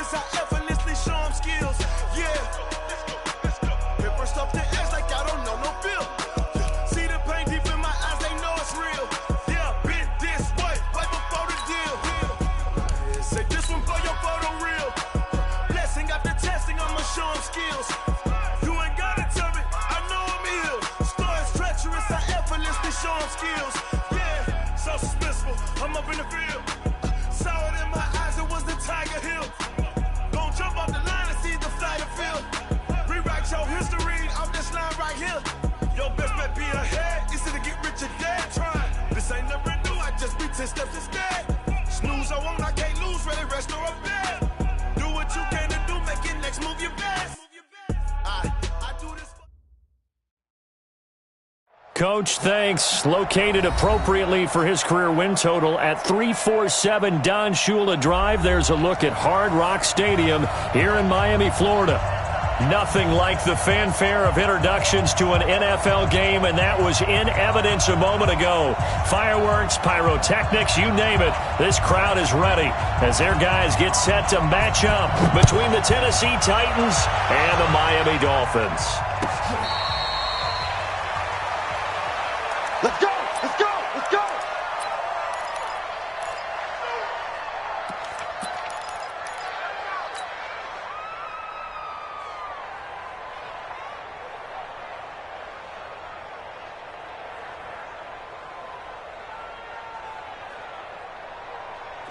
treacherous, I effortlessly show them skills. Yeah. Hit first off the edge like I don't know no feel. See the pain deep in my eyes, they know it's real. Yeah, been this way, right before the deal. Yeah, say this one for your photo real. Blessing after testing, I'ma show them skills. You ain't gotta tell me, I know I'm ill. Story's treacherous, I effortlessly show them skills. Yeah, so suspenseful, I'm up in the field. Saw it in my eyes, it was the Tiger Hill. Gon' jump off the line and see the flight of field. Rewrite your history off this line right here. Your best bet be ahead, easy to get rich or dead trying. This ain't never new, I just be 10 steps instead. Snooze I won't, I can't lose, ready, rest or a bed. Do what you can to do, make it next move your best. I do this. Coach, thanks. Located appropriately for his career win total at 347 Don Shula Drive. There's a look at Hard Rock Stadium here in Miami, Florida. Nothing like the fanfare of introductions to an NFL game, and that was in evidence a moment ago. Fireworks, pyrotechnics, you name it. This crowd is ready as their guys get set to match up between the Tennessee Titans and the Miami Dolphins. Let's go! Let's go! Let's go!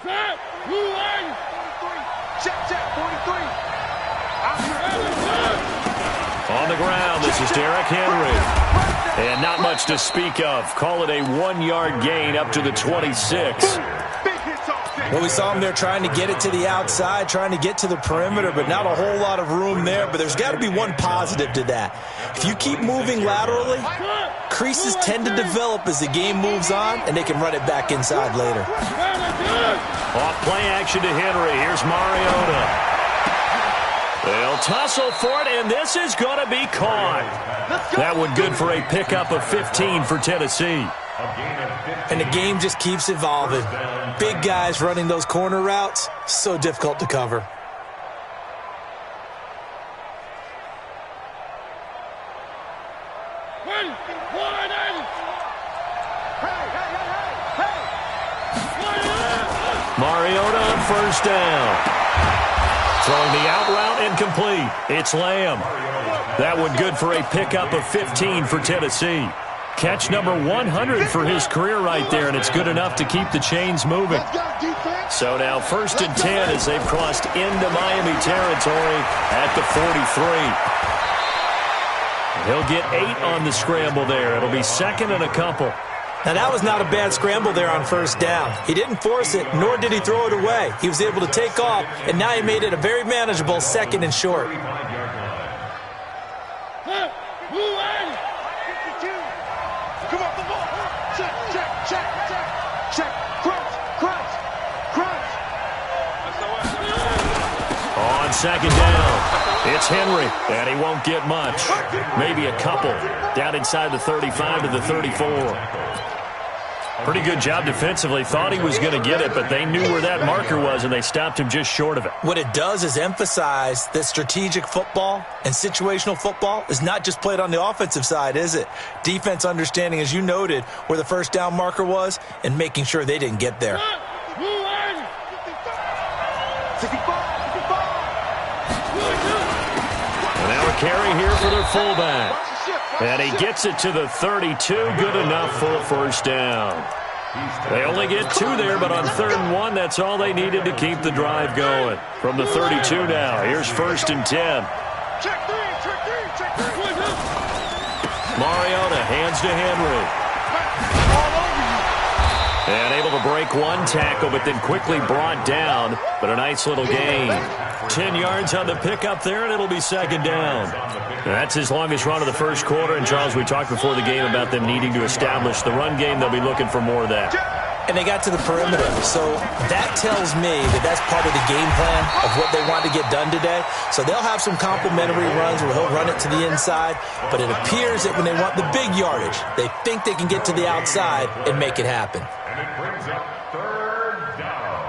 Set! Blue line! 43! Check, 43! On the ground, this is Derrick Henry. And not much to speak of. Call it a 1-yard gain up to the 26. Well, we saw him there trying to get it to the outside, trying to get to the perimeter, but not a whole lot of room there. But there's got to be one positive to that. If you keep moving laterally, creases tend to develop as the game moves on, and they can run it back inside later. Off play action to Henry. Here's Mariota. They'll tussle for it, and this is going to be caught. That one good for a pickup of 15 for Tennessee. And the game just keeps evolving. Big guys running those corner routes, so difficult to cover. Mariota on first down. Throwing the out route incomplete. It's Lamb. That one good for a pickup of 15 for Tennessee. Catch number 100 for his career right there, and it's good enough to keep the chains moving. So now 1st and 10 as they've crossed into Miami territory at the 43. He'll get 8 on the scramble there. It'll be second and a couple. Now, that was not a bad scramble there on first down. He didn't force it, nor did he throw it away. He was able to take off, and now he made it a very manageable 2nd and short. Come off the ball. Check, check, check, check, check. Crunch, crunch, crunch. On 2nd down, it's Henry, and he won't get much. Maybe a couple. Down inside the 35 to the 34. Pretty good job defensively. Thought he was going to get it, but they knew where that marker was, and they stopped him just short of it. What it does is emphasize that strategic football and situational football is not just played on the offensive side, is it? Defense understanding, as you noted, where the first down marker was and making sure they didn't get there. And now a carry here for their fullback. And he gets it to the 32. Good enough for a first down. They only get 2 there, but on 3rd and 1, that's all they needed to keep the drive going. From the 32 now, here's 1st and 10. Mariota hands to Henry. And able to break one tackle, but then quickly brought down. But a nice little gain. 10 yards on the pickup there, and it'll be 2nd down. That's his longest run of the first quarter. And, Charles, we talked before the game about them needing to establish the run game. They'll be looking for more of that. And they got to the perimeter. So that tells me that that's part of the game plan of what they want to get done today. So they'll have some complementary runs where he'll run it to the inside. But it appears that when they want the big yardage, they think they can get to the outside and make it happen. And it brings up 3rd down.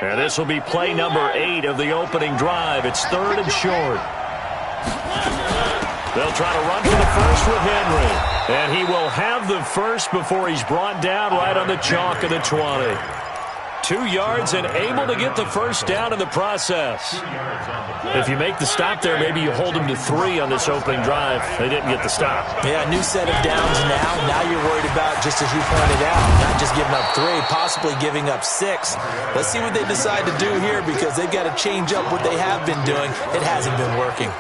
And this will be play number 8 of the opening drive. It's 3rd and short. They'll try to run for the first with Henry. And he will have the first before he's brought down right on the chalk of the 20. 2 yards and able to get the first down in the process. If you make the stop there, maybe you hold them to 3 on this opening drive. They didn't get the stop. Yeah, new set of downs now. Now you're worried about, just as you pointed out, not just giving up 3, possibly giving up 6. Let's see what they decide to do here, because they've got to change up what they have been doing. It hasn't been working.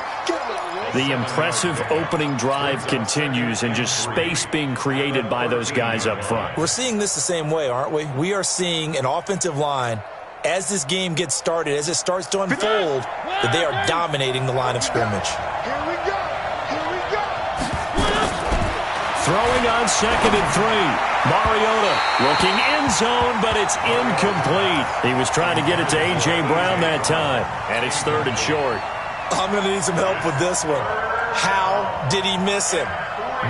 The impressive opening drive continues, and just space being created by those guys up front. We're seeing this the same way, aren't we? We are seeing an offensive line, as this game gets started, as it starts to unfold, that they are dominating the line of scrimmage. Here we go. Here we go. Throwing on 2nd and 3. Mariota looking end zone, but it's incomplete. He was trying to get it to A.J. Brown that time, and it's 3rd and short. I'm going to need some help with this one. How did he miss him?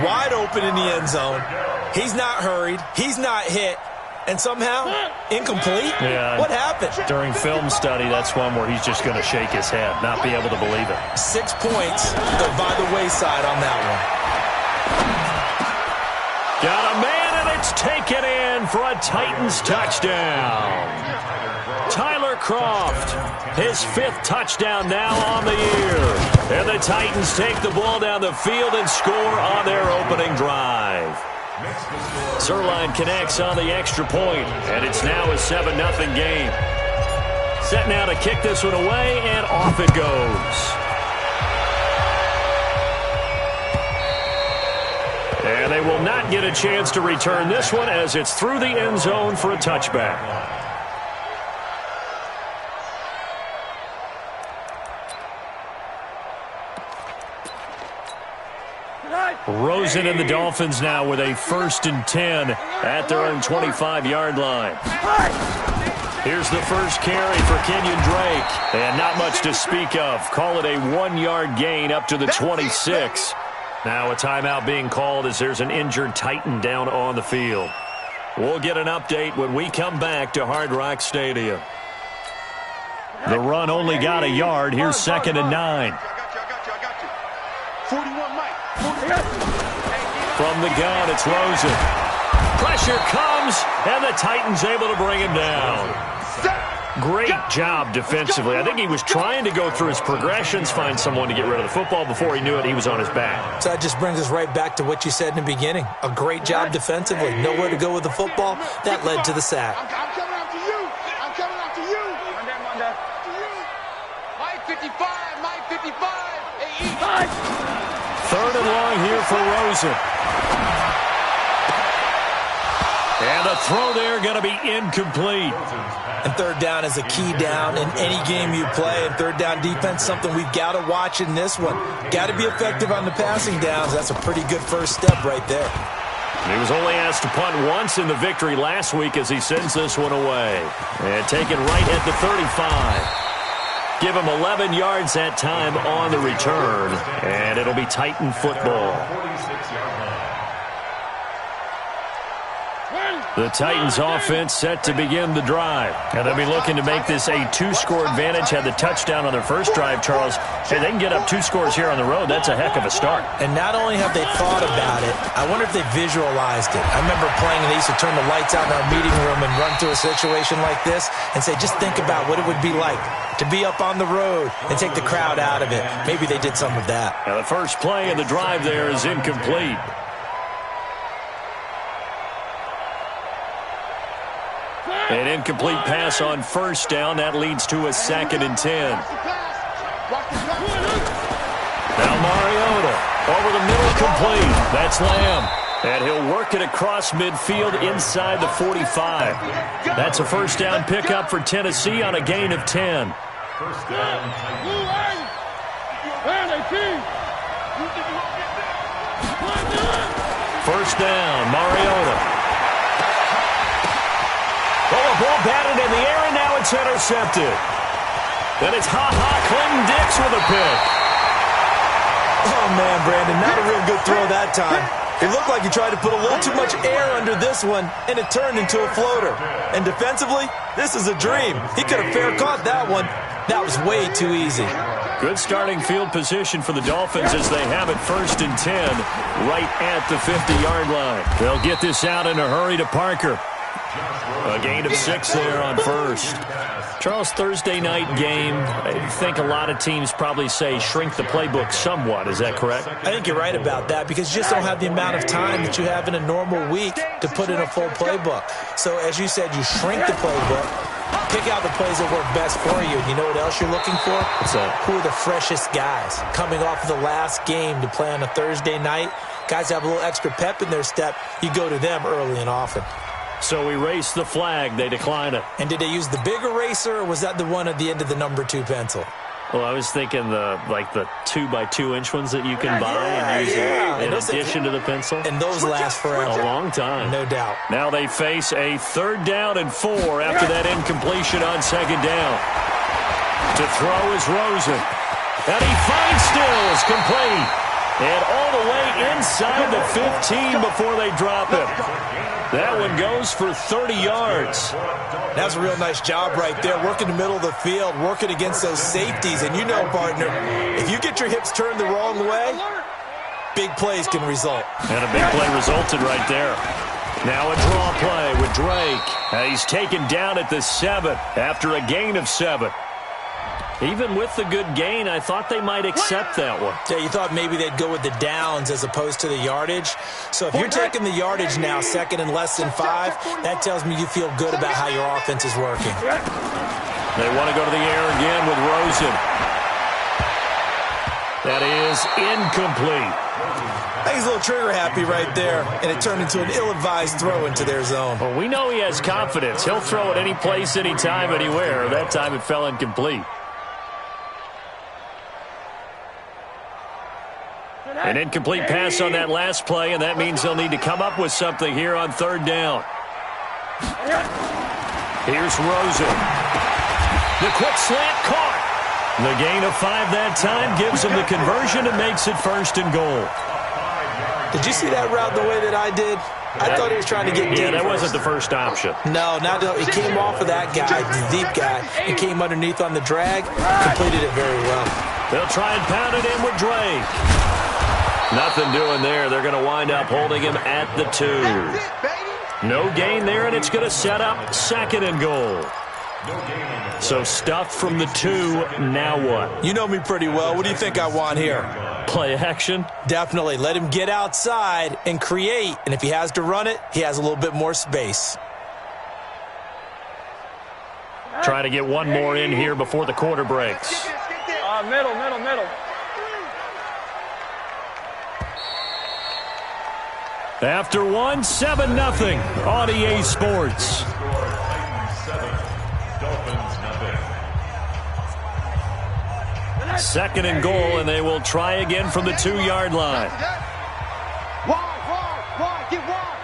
Wide open in the end zone. He's not hurried. He's not hit. And somehow, incomplete? Yeah. What happened? During film study, that's one where he's just going to shake his head, not be able to believe it. 6 points go by the wayside on that one. Got a man, and it's taken in for a Titans touchdown. Tyler Kroft, his 5th touchdown now on the year. And the Titans take the ball down the field and score on their opening drive. Zerline connects on the extra point, and it's now a 7-0 game. Set now to kick this one away, and off it goes. And they will not get a chance to return this one, as it's through the end zone for a touchback. Rosen and the Dolphins now with a 1st and 10 at their own 25-yard line. Here's the first carry for Kenyon Drake. And not much to speak of. Call it a 1-yard gain up to the 26. Now a timeout being called as there's an injured Titan down on the field. We'll get an update when we come back to Hard Rock Stadium. The run only got a yard. Here's 2nd and 9. I got you. 41 Mike. From the gun, it's Rosen. Pressure comes, and the Titans able to bring him down. Great job defensively. I think he was trying to go through his progressions, find someone to get rid of the football. Before he knew it, he was on his back. So that just brings us right back to what you said in the beginning. A great job defensively. Nowhere to go with the football. That led to the sack. I'm coming after you. I'm coming after you. Mike 55. Mike 55. Hey, 3rd and long here for Rosen. And the throw there going to be incomplete. And 3rd down is a key down in any game you play. And 3rd down defense, something we've got to watch in this one. Got to be effective on the passing downs. That's a pretty good first step right there. He was only asked to punt once in the victory last week as he sends this one away. And taken right at the 35. Give him 11 yards that time on the return. And it'll be Titan football. The Titans offense set to begin the drive. And they'll be looking to make this a 2-score advantage. Had the touchdown on their first drive, Charles. Hey, they can get up 2 scores here on the road. That's a heck of a start. And not only have they thought about it, I wonder if they visualized it. I remember playing, and they used to turn the lights out in our meeting room and run through a situation like this and say, just think about what it would be like to be up on the road and take the crowd out of it. Maybe they did some of that. Now, the first play of the drive there is incomplete. An incomplete pass on 1st down. That leads to a 2nd and 10. Now Mariota over the middle, complete. That's Lamb. And he'll work it across midfield inside the 45. That's a 1st down pickup for Tennessee on a gain of 10. First down. First down, Mariota. Oh, a ball batted in the air, and now it's intercepted. Then it's Clinton Dix with a pick. Oh, man, Brandon, not a real good throw that time. It looked like he tried to put a little too much air under this one, and it turned into a floater. And defensively, this is a dream. He could have fair caught that one. That was way too easy. Good starting field position for the Dolphins as they have it 1st and 10 right at the 50-yard line. They'll get this out in a hurry to Parker. A gain of 6 there on 1st. Charles, Thursday night game, I think a lot of teams probably say shrink the playbook somewhat. Is that correct? I think you're right about that because you just don't have the amount of time that you have in a normal week to put in a full playbook. So, as you said, you shrink the playbook, pick out the plays that work best for you. And you know what else you're looking for? What's that? Who are the freshest guys? Coming off of the last game to play on a Thursday night, guys have a little extra pep in their step. You go to them early and often. So we race the flag. They decline it. And did they use the big eraser, or was that the one at the end of the number 2 pencil? Well, I was thinking the 2x2-inch ones that you can buy and use in addition to the pencil. And those last forever. A long time. No doubt. Now they face a 3rd down and 4 after that incompletion on 2nd down. To throw is Rosen. And he finds Stills complete. And all the way inside the 15 before they drop him. That one goes for 30 yards. That's a real nice job right there. Working the middle of the field, working against those safeties. And you know, partner, if you get your hips turned the wrong way, big plays can result. And a big play resulted right there. Now a draw play with Drake. He's taken down at the 7 after a gain of 7. Even with the good gain, I thought they might accept that one. Yeah, you thought maybe they'd go with the downs as opposed to the yardage. So if you're taking the yardage now, 2nd and less than 5, that tells me you feel good about how your offense is working. They want to go to the air again with Rosen. That is incomplete. I think he's a little trigger happy right there, and it turned into an ill-advised throw into their zone. Well, we know he has confidence. He'll throw it any place, anytime, anywhere. That time it fell incomplete. An incomplete pass on that last play, and that means they'll need to come up with something here on 3rd down. Here's Rosen. The quick slant caught. The gain of 5 that time gives him the conversion and makes it 1st and goal. Did you see that route the way that I did? I thought he was trying to get deep. Yeah, that wasn't the first option. No, it came off of that guy, the deep guy. It came underneath on the drag, completed it very well. They'll try and pound it in with Drake. Nothing doing there. They're going to wind up holding him at the 2. No gain there, and it's going to set up 2nd and goal. So stuffed from the 2, now what? You know me pretty well. What do you think I want here? Play action? Definitely. Let him get outside and create. And if he has to run it, he has a little bit more space. Trying to get one more in here before the quarter breaks. Middle. After 1, 7-0 on EA Sports. Second and goal, and they will try again from the 2-yard line. Wide, get wide.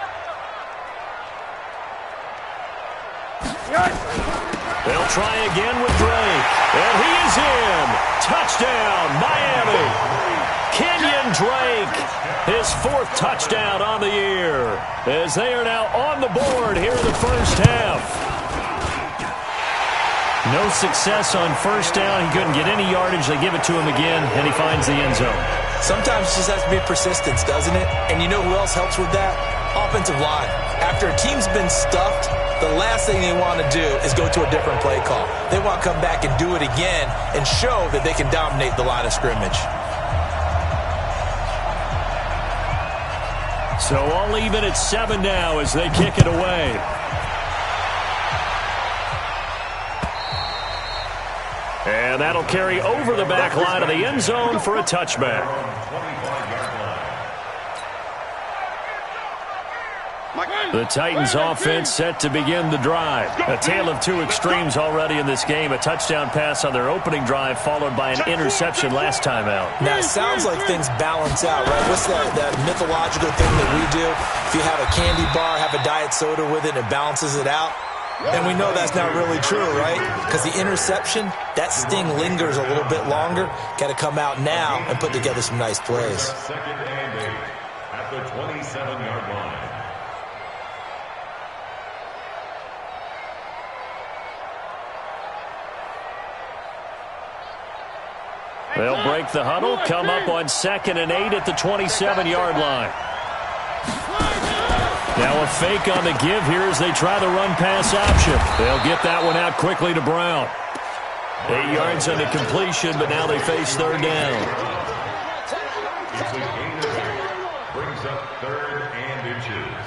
They'll try again with Drake, and he is in. Touchdown, Miami. Kenyon Drake, his 4th touchdown on the year, as they are now on the board here in the first half. No success on 1st down. He couldn't get any yardage. They give it to him again, and he finds the end zone. Sometimes it just has to be persistence, doesn't it? And you know who else helps with that? Offensive line. After a team's been stuffed, the last thing they want to do is go to a different play call. They want to come back and do it again and show that they can dominate the line of scrimmage. So all even at 7 now as they kick it away. And that'll carry over the back line of the end zone for a touchback. The Titans offense set to begin the drive. A tale of 2 extremes already in this game. A touchdown pass on their opening drive followed by an interception last time out. Now, it sounds like things balance out, right? What's that mythological thing that we do? If you have a candy bar, have a diet soda with it, and it balances it out. And we know that's not really true, right? Because the interception, that sting lingers a little bit longer. Got to come out now and put together some nice plays. at the 27-yard line. They'll break the huddle, come up on 2nd and 8 at the 27-yard line. Now a fake on the give here as they try the run-pass option. They'll get that one out quickly to Brown. 8 yards on the completion, but now they face 3rd down. It's a gain of 8. Brings up 3rd and inches.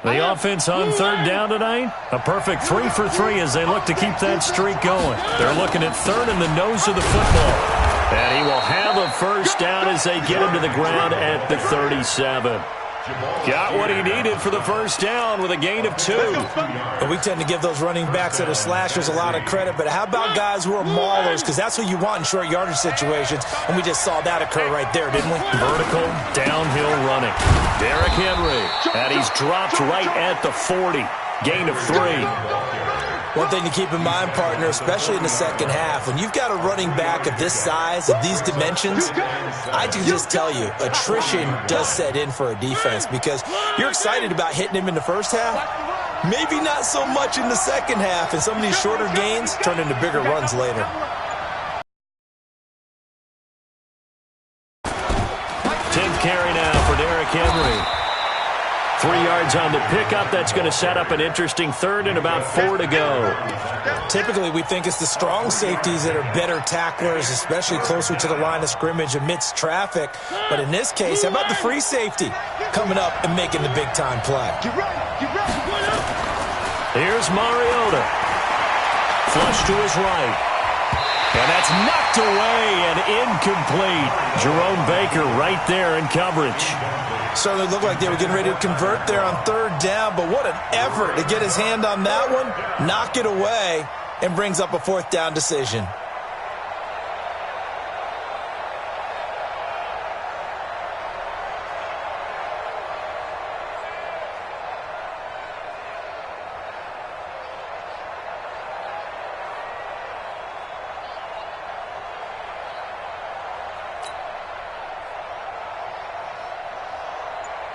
The offense on 3rd down tonight, a perfect 3 for 3 as they look to keep that streak going. They're looking at 3rd in the nose of the football. And he will have a 1st down as they get him to the ground at the 37. Got what he needed for the 1st down with a gain of 2. And we tend to give those running backs that are slashers a lot of credit, but how about guys who are maulers? Because that's what you want in short yardage situations, and we just saw that occur right there, didn't we? Vertical, downhill running. Derrick Henry, and he's dropped right at the 40. Gain of 3. One thing to keep in mind, partner, especially in the second half, when you've got a running back of this size, of these dimensions, I can just tell you, attrition does set in for a defense because you're excited about hitting him in the first half. Maybe not so much in the second half, and some of these shorter gains turn into bigger runs later. Tenth carry now for Derrick Henry. 3 yards on the pickup. That's going to set up an interesting 3rd and about 4 to go. Typically, we think it's the strong safeties that are better tacklers, especially closer to the line of scrimmage amidst traffic. But in this case, how about the free safety coming up and making the big-time play? Here's Mariota. Flush to his right. And that's knocked away and incomplete. Jerome Baker right there in coverage. Certainly looked like they were getting ready to convert there on 3rd down, but what an effort to get his hand on that one, knock it away, and brings up a 4th down decision.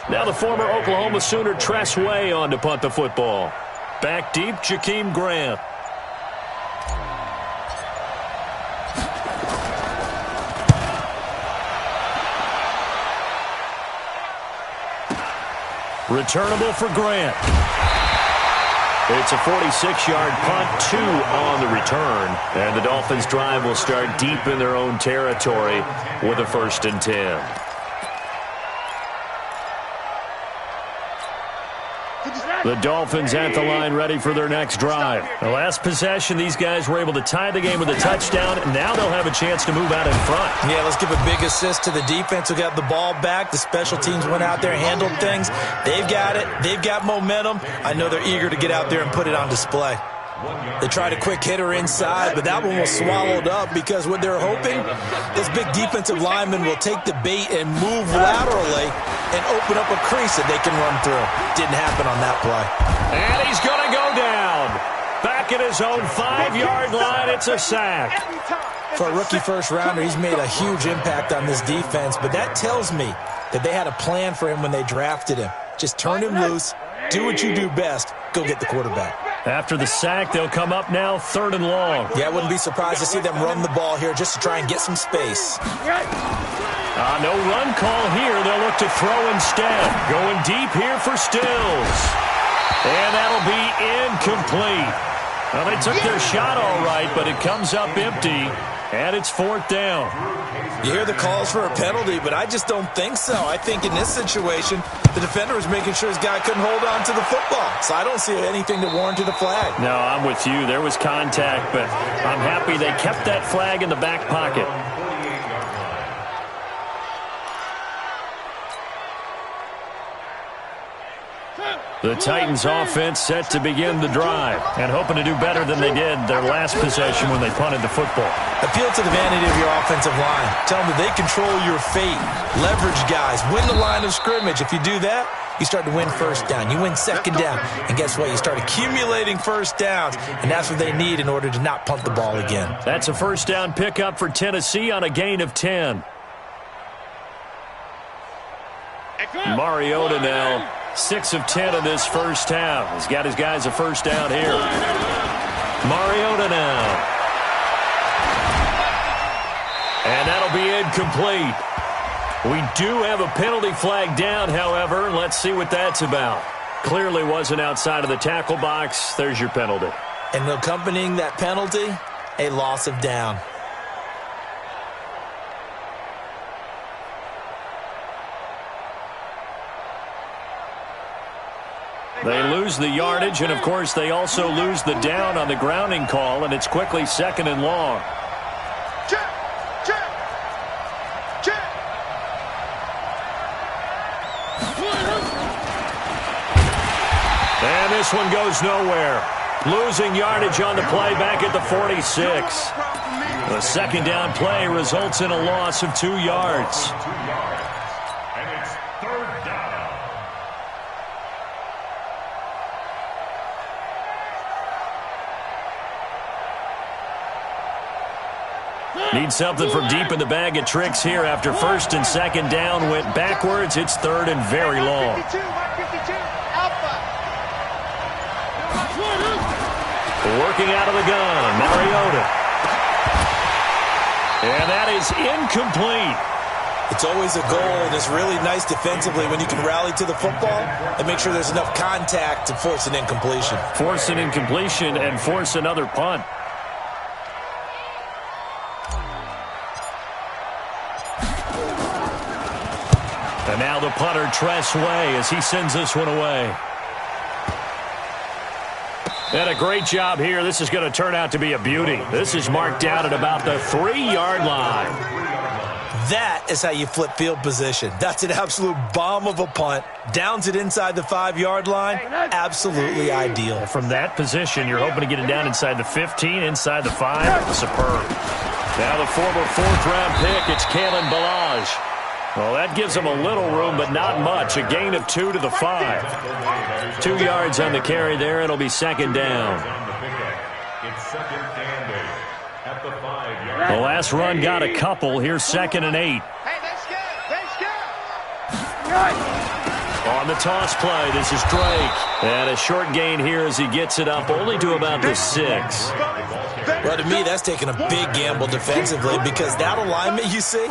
Now the former Oklahoma Sooner Tress Way on to punt the football. Back deep, Jakeem Grant. Returnable for Grant. It's a 46-yard punt, 2 on the return. And the Dolphins' drive will start deep in their own territory with a 1st and 10. The Dolphins at the line ready for their next drive. The last possession, these guys were able to tie the game with a touchdown, and now they'll have a chance to move out in front. Yeah, let's give a big assist to the defense who got the ball back. The special teams went out there and handled things. They've got it. They've got momentum. I know they're eager to get out there and put it on display. They tried a quick hitter inside, but that one was swallowed up because what they're hoping, this big defensive lineman will take the bait and move laterally and open up a crease that they can run through. Didn't happen on that play. And he's going to go down. Back at his own 5-yard line, it's a sack. For a rookie first-rounder, he's made a huge impact on this defense, but that tells me that they had a plan for him when they drafted him. Just turn him loose, do what you do best, go get the quarterback. After the sack, they'll come up now 3rd and long. Yeah, I wouldn't be surprised to see them run the ball here just to try and get some space. No run call here. They'll look to throw instead. Going deep here for Stills. And that'll be incomplete. Well, they took their shot all right, but it comes up empty, and it's 4th down. You hear the calls for a penalty, but I just don't think so. I think in this situation, the defender was making sure his guy couldn't hold on to the football. So I don't see anything that warranted a flag. No, I'm with you. There was contact, but I'm happy they kept that flag in the back pocket. The Titans offense set to begin the drive and hoping to do better than they did their last possession when they punted the football. Appeal to the vanity of your offensive line. Tell them that they control your fate. Leverage guys. Win the line of scrimmage. If you do that, you start to win first down. You win second down. And guess what? You start accumulating first downs. And that's what they need in order to not punt the ball again. That's a first down pickup for Tennessee on a gain of 10. Mariota now 6 of 10 in this first half. He's got his guys a first down here. Mariota now. And that'll be incomplete. We do have a penalty flag down, however. Let's see what that's about. Clearly wasn't outside of the tackle box. There's your penalty. And accompanying that penalty, a loss of down. They lose the yardage, and, of course, they also lose the down on the grounding call, and it's quickly 2nd and long. And this one goes nowhere. Losing yardage on the play back at the 46. The second down play results in a loss of 2 yards. And it's 3rd down. Need something from deep in the bag of tricks here after 1st and 2nd down went backwards. It's 3rd and very long. Working out of the gun, Mariota. And that is incomplete. It's always a goal, and it's really nice defensively when you can rally to the football and make sure there's enough contact to force an incompletion. Force an incompletion and force another punt. And now the punter, Tress Way, as he sends this one away. And a great job here. This is going to turn out to be a beauty. This is marked out at about the 3-yard line. That is how you flip field position. That's an absolute bomb of a punt. Downs it inside the 5-yard line. Absolutely ideal. From that position, you're hoping to get it down inside the 15, inside the 5. Superb. Now the former 4th-round pick, it's Kalen Ballage. Well, that gives them a little room, but not much. A gain of 2 to the 5. 2 yards on the carry there. It'll be 2nd down. It's 2nd and 8 at the 5-yard. The last run got a couple. Here's 2nd and 8. Hey, let's go. Let's go. On the toss play, this is Drake. And a short gain here as he gets it up only to about the 6. Well, to me, that's taking a big gamble defensively because that alignment you see,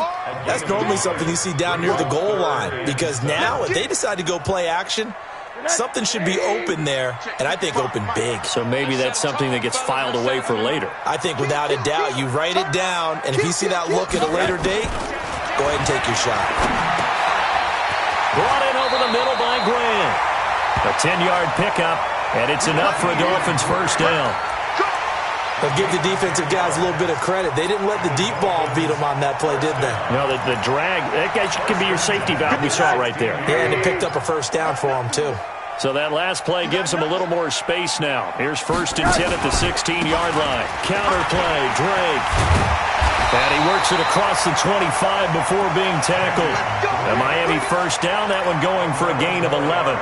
that's normally something you see down near the goal line. Because now, if they decide to go play action, something should be open there, and I think open big. So maybe that's something that gets filed away for later. I think without a doubt, you write it down, and if you see that look at a later date, go ahead and take your shot. Brought in over the middle by Grant. A 10-yard pickup, and it's enough for a Dolphins first down. But give the defensive guys a little bit of credit. They didn't let the deep ball beat them on that play, did they? No, the drag, that guy could be your safety valve we saw right there. Yeah, and it picked up a first down for them, too. So that last play gives them a little more space now. Here's 1st and 10 at the 16-yard line. Counter play, Drake. And he works it across the 25 before being tackled. The Miami first down, that one going for a gain of 11.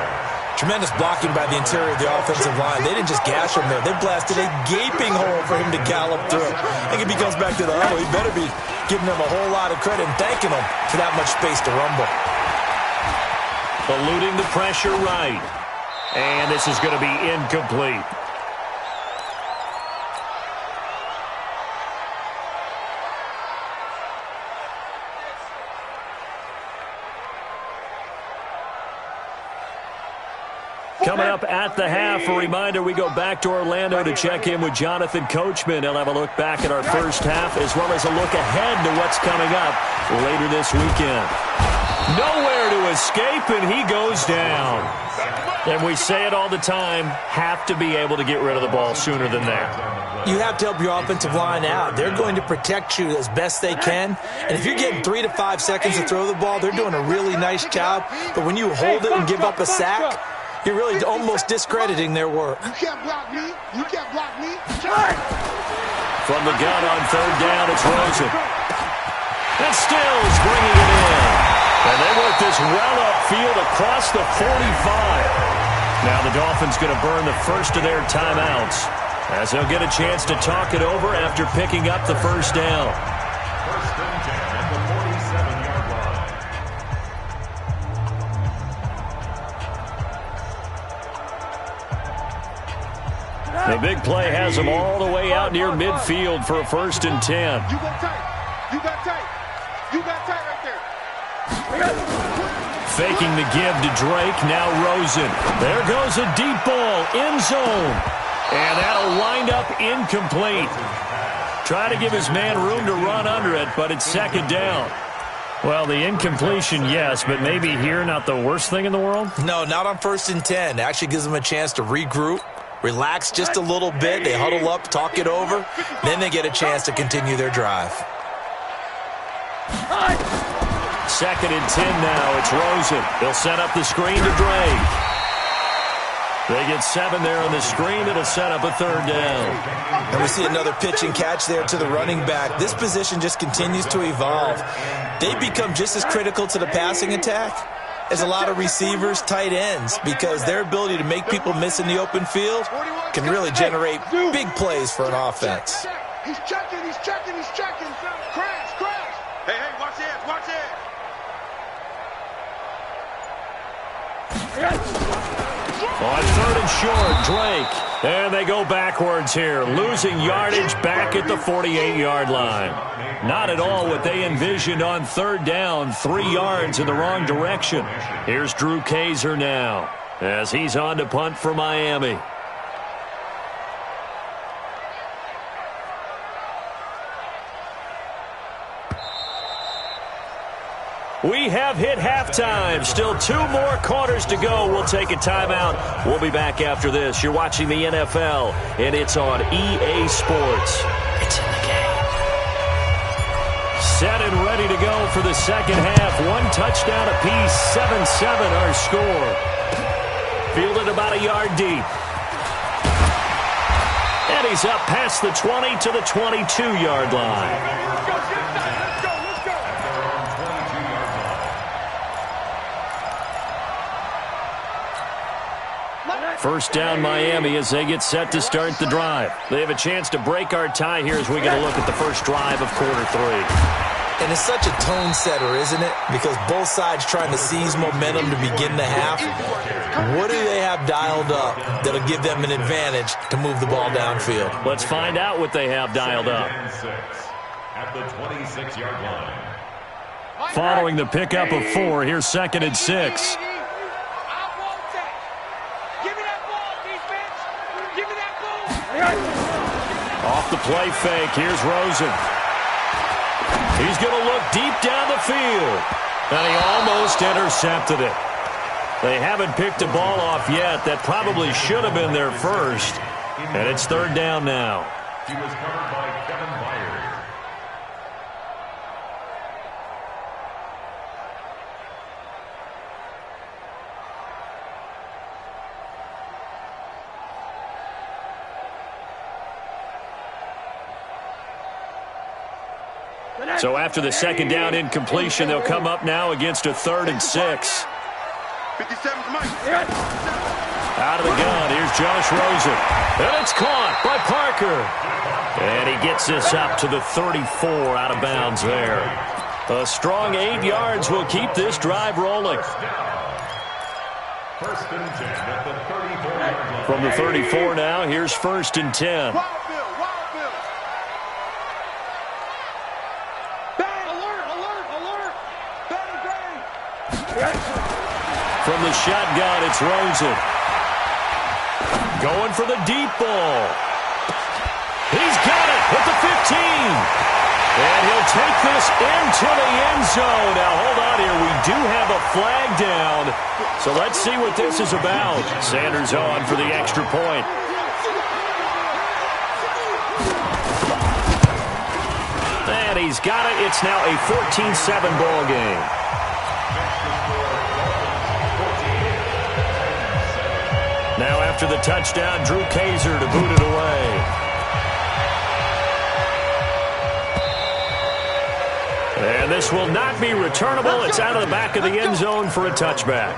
Tremendous blocking by the interior of the offensive line. They didn't just gash him there. They blasted a gaping hole for him to gallop through. I think if he comes back to the huddle, he better be giving them a whole lot of credit and thanking them for that much space to rumble. Eluding the pressure right. And this is going to be incomplete. Coming up at the half, a reminder, we go back to Orlando to check in with Jonathan Coachman. He'll have a look back at our first half as well as a look ahead to what's coming up later this weekend. Nowhere to escape, and he goes down. And we say it all the time, have to be able to get rid of the ball sooner than that. You have to help your offensive line out. They're going to protect you as best they can. And if you're getting 3 to 5 seconds to throw the ball, they're doing a really nice job. But when you hold it and give up a sack, you're really almost discrediting their work. You can't block me. You can't block me. From the gun on 3rd down, it's Rosen. And Stills bringing it in. And they work this well upfield across the 45. Now the Dolphins going to burn the first of their timeouts as they'll get a chance to talk it over after picking up the first down. First and 10 at the 47-yard line. The big play has them all the way out near midfield for a first and 10. You go tight. You got tight. You got tight right there. Faking the give to Drake, now Rosen. There goes a deep ball, end zone. And that'll wind up incomplete. Try to give his man room to run under it, but it's second down. Well, the incompletion, yes, but maybe here not the worst thing in the world? No, not on first and 10. It actually gives them a chance to regroup, relax just a little bit. They huddle up, talk it over. Then they get a chance to continue their drive. Second and 10 now. It's Rosen. They'll set up the screen to Drake. They get 7 there on the screen. It'll set up a third down. And we see another pitch and catch there to the running back. This position just continues to evolve. They become just as critical to the passing attack as a lot of receivers, tight ends, because their ability to make people miss in the open field can really generate big plays for an offense. He's checking, he's checking, he's checking. Crash, crash. Hey, watch it, watch it. On third and short, Drake. And they go backwards here, losing yardage back at the 48-yard line. Not at all what they envisioned on third down, 3 yards in the wrong direction. Here's Drew Kaiser now as he's on to punt for Miami. We have hit halftime. Still 2 more quarters to go. We'll take a timeout. We'll be back after this. You're watching the NFL, and it's on EA Sports. It's in the game. Set and ready to go for the second half. 1 touchdown apiece, 7-7 our score. Fielded about a yard deep. And he's up past the 20 to the 22-yard line. First down Miami as they get set to start the drive. They have a chance to break our tie here as we get a look at the first drive of quarter 3. And it's such a tone setter, isn't it? Because both sides trying to seize momentum to begin the half. What do they have dialed up that'll give them an advantage to move the ball downfield? Let's find out what they have dialed up. At the 26-yard line. Following the pickup of 4, here's second and 6. Off the play fake, here's Rosen. He's going to look deep down the field. And he almost intercepted it. They haven't picked a ball off yet. That probably should have been their first. And it's third down now. He was covered by Kevin Byers. So after the second down incompletion, they'll come up now against a 3rd and 6. 57's Mike. Out of the gun, here's Josh Rosen. And it's caught by Parker. And he gets this up to the 34 out of bounds there. A strong 8 yards will keep this drive rolling. First and 10 at the 34-yard line. From the 34 now, here's first and 10. From the shotgun, it's Rosen. Going for the deep ball. He's got it at the 15. And he'll take this into the end zone. Now, hold on here. We do have a flag down. So let's see what this is about. Sanders on for the extra point. And he's got it. It's now a 14-7 ball game. Now after the touchdown, Drew Kaiser to boot it away. And this will not be returnable. It's out of the back of the end zone for a touchback.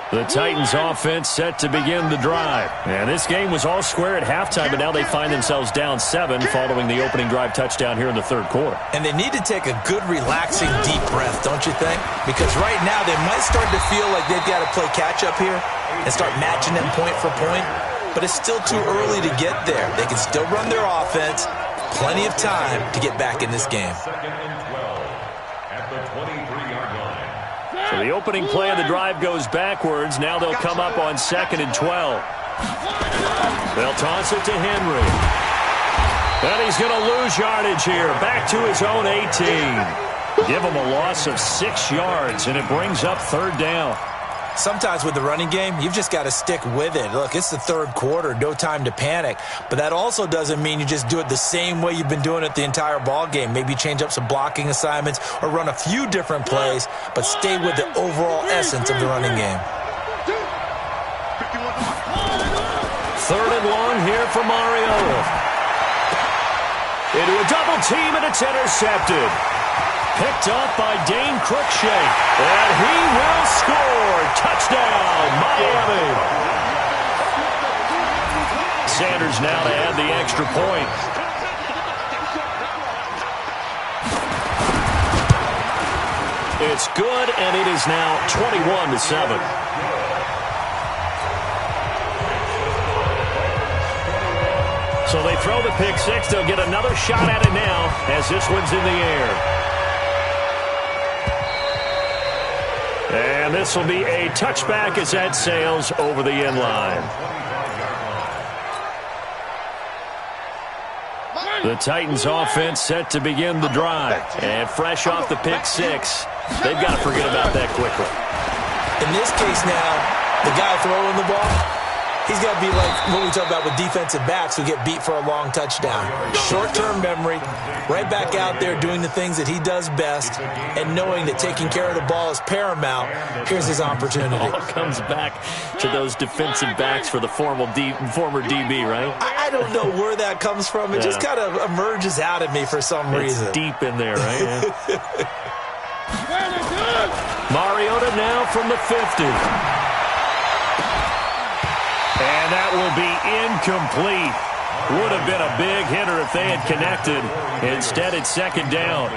The Titans offense set to begin the drive. And this game was all square at halftime, but now they find themselves down 7 following the opening drive touchdown here in the third quarter. And they need to take a good, relaxing, deep breath, don't you think? Because right now they might start to feel like they've got to play catch-up here and start matching them point for point. But it's still too early to get there. They can still run their offense. Plenty of time to get back in this game. Second and 12 at the 23-yard line. So the opening play of the drive goes backwards. Now they'll come up on 2nd and 12. They'll toss it to Henry. And he's going to lose yardage here. Back to his own 18. Give him a loss of 6 yards, and it brings up third down. Sometimes with the running game, you've just got to stick with it. Look, it's the third quarter, no time to panic. But that also doesn't mean you just do it the same way you've been doing it the entire ball game. Maybe change up some blocking assignments or run a few different plays, but stay with the overall essence of the running game. Third and long here for Mariota. Into a double team, and it's intercepted. Picked off by Dane Cruikshank. And he will score. Touchdown, Miami. Sanders now to add the extra point. It's good, and it is now 21-7. So they throw the pick six. They'll get another shot at it now as this one's in the air. And this will be a touchback as that sails over the end line. The Titans offense set to begin the drive. And fresh off the pick six, they've got to forget about that quickly. In this case now, the guy throwing the ball, he's got to be like what we talk about with defensive backs who get beat for a long touchdown. Short-term memory, right back out there doing the things that he does best, and knowing that taking care of the ball is paramount. Here's his opportunity. It all comes back to those defensive backs for the former DB, right? I don't know where that comes from. It just kind of emerges out of me for some reason. It's deep in there, right? Mariota now from the 50. And that will be incomplete. Would have been a big hitter if they had connected. Instead, it's second down.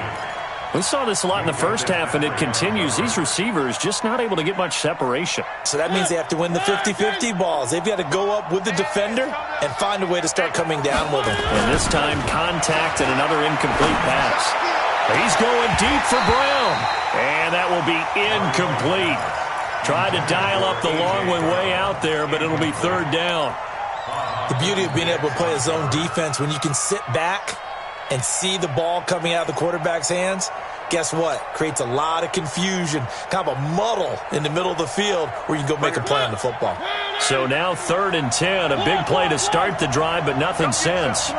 We saw this a lot in the first half, and it continues. These receivers just not able to get much separation. So that means they have to win the 50-50 balls. They've got to go up with the defender and find a way to start coming down with him. And this time, contact and another incomplete pass. He's going deep for Brown. And that will be incomplete. Tried to dial up the long one way out there, but it'll be third down. The beauty of being able to play a zone defense, when you can sit back and see the ball coming out of the quarterback's hands, guess what? Creates a lot of confusion, kind of a muddle in the middle of the field where you can go make a play on the football. So now 3rd and 10, a big play to start the drive, but nothing since.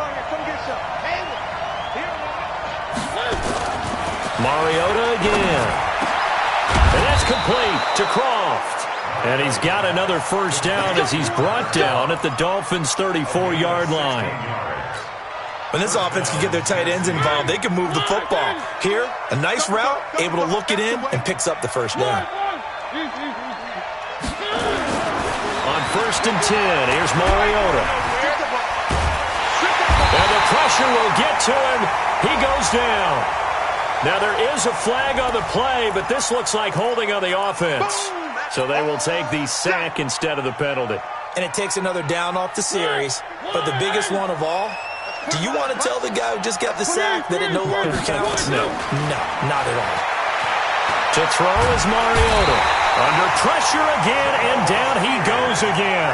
Mariota again. And that's complete to Croft. And he's got another first down as he's brought down at the Dolphins' 34-yard line. When this offense can get their tight ends involved, they can move the football. Here, a nice route, able to look it in, and picks up the first down. On 1st and 10, here's Mariota. And the pressure will get to him. He goes down. Now, there is a flag on the play, but this looks like holding on the offense. So they will take the sack instead of the penalty. And it takes another down off the series. But the biggest one of all, do you want to tell the guy who just got the sack that it no longer counts? No. No, not at all. To throw is Mariota. Under pressure again, and down he goes again.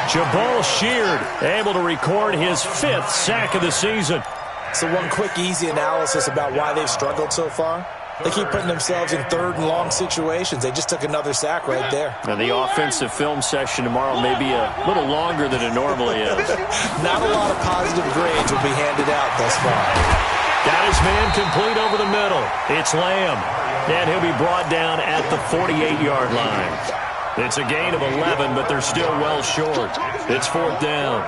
Jabal Sheard able to record his 5th sack of the season. So one quick, easy analysis about why they've struggled so far. They keep putting themselves in 3rd and long situations. They just took another sack right there. Now, the offensive film session tomorrow may be a little longer than it normally is. Not a lot of positive grades will be handed out thus far. Got his man complete over the middle. It's Lamb. And he'll be brought down at the 48-yard line. It's a gain of 11, but they're still well short. It's 4th down.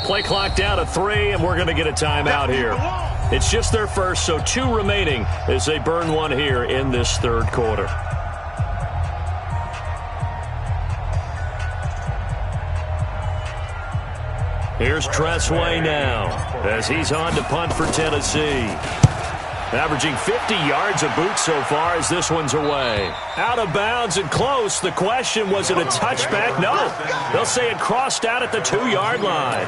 Play clock down to 3, and we're going to get a timeout here. It's just their first, so 2 remaining as they burn one here in this 3rd quarter. Here's Tressway now as he's on to punt for Tennessee. Averaging 50 yards a boot so far as this one's away. Out of bounds and close. The question, was it a touchback? No. They'll say it crossed out at the 2-yard line.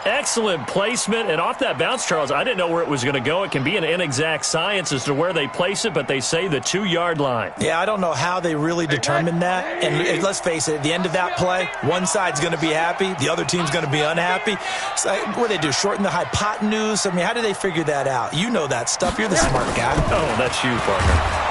Excellent placement, and off that bounce, Charles, I didn't know where it was going to go. It can be an inexact science as to where they place it, but they say the 2-yard line. Yeah, I don't know how they really determined that. And let's face it, at the end of that play, one side's going to be happy, the other team's going to be unhappy. So, what do they do, shorten the hypotenuse? I mean, how do they figure that out? You know that stuff. You're the smart guy. Oh, that's you, partner.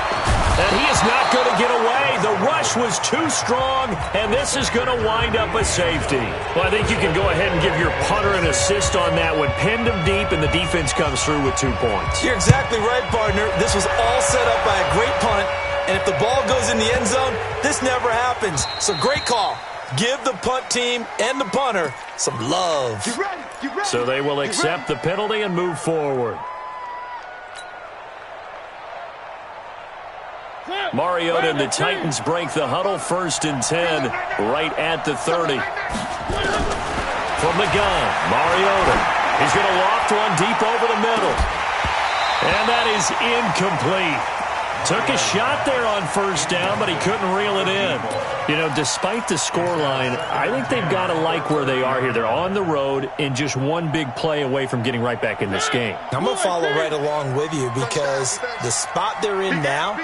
And he is not going to get away. The rush was too strong, and this is going to wind up a safety. Well, I think you can go ahead and give your punter an assist on that one. Pinned him deep, and the defense comes through with 2 points. You're exactly right, partner. This was all set up by a great punt, and if the ball goes in the end zone, this never happens. So great call. Give the punt team and the punter some love. Get ready. Get ready. So they will accept the penalty and move forward. Mariota and the Titans break the huddle, 1st and 10, right at the 30. From the gun, Mariota. He's going to loft one deep over the middle. And that is incomplete. Took a shot there on 1st down, but he couldn't reel it in. You know, despite the scoreline, I think they've got to like where they are here. They're on the road and just one big play away from getting right back in this game. I'm going to follow right along with you because the spot they're in now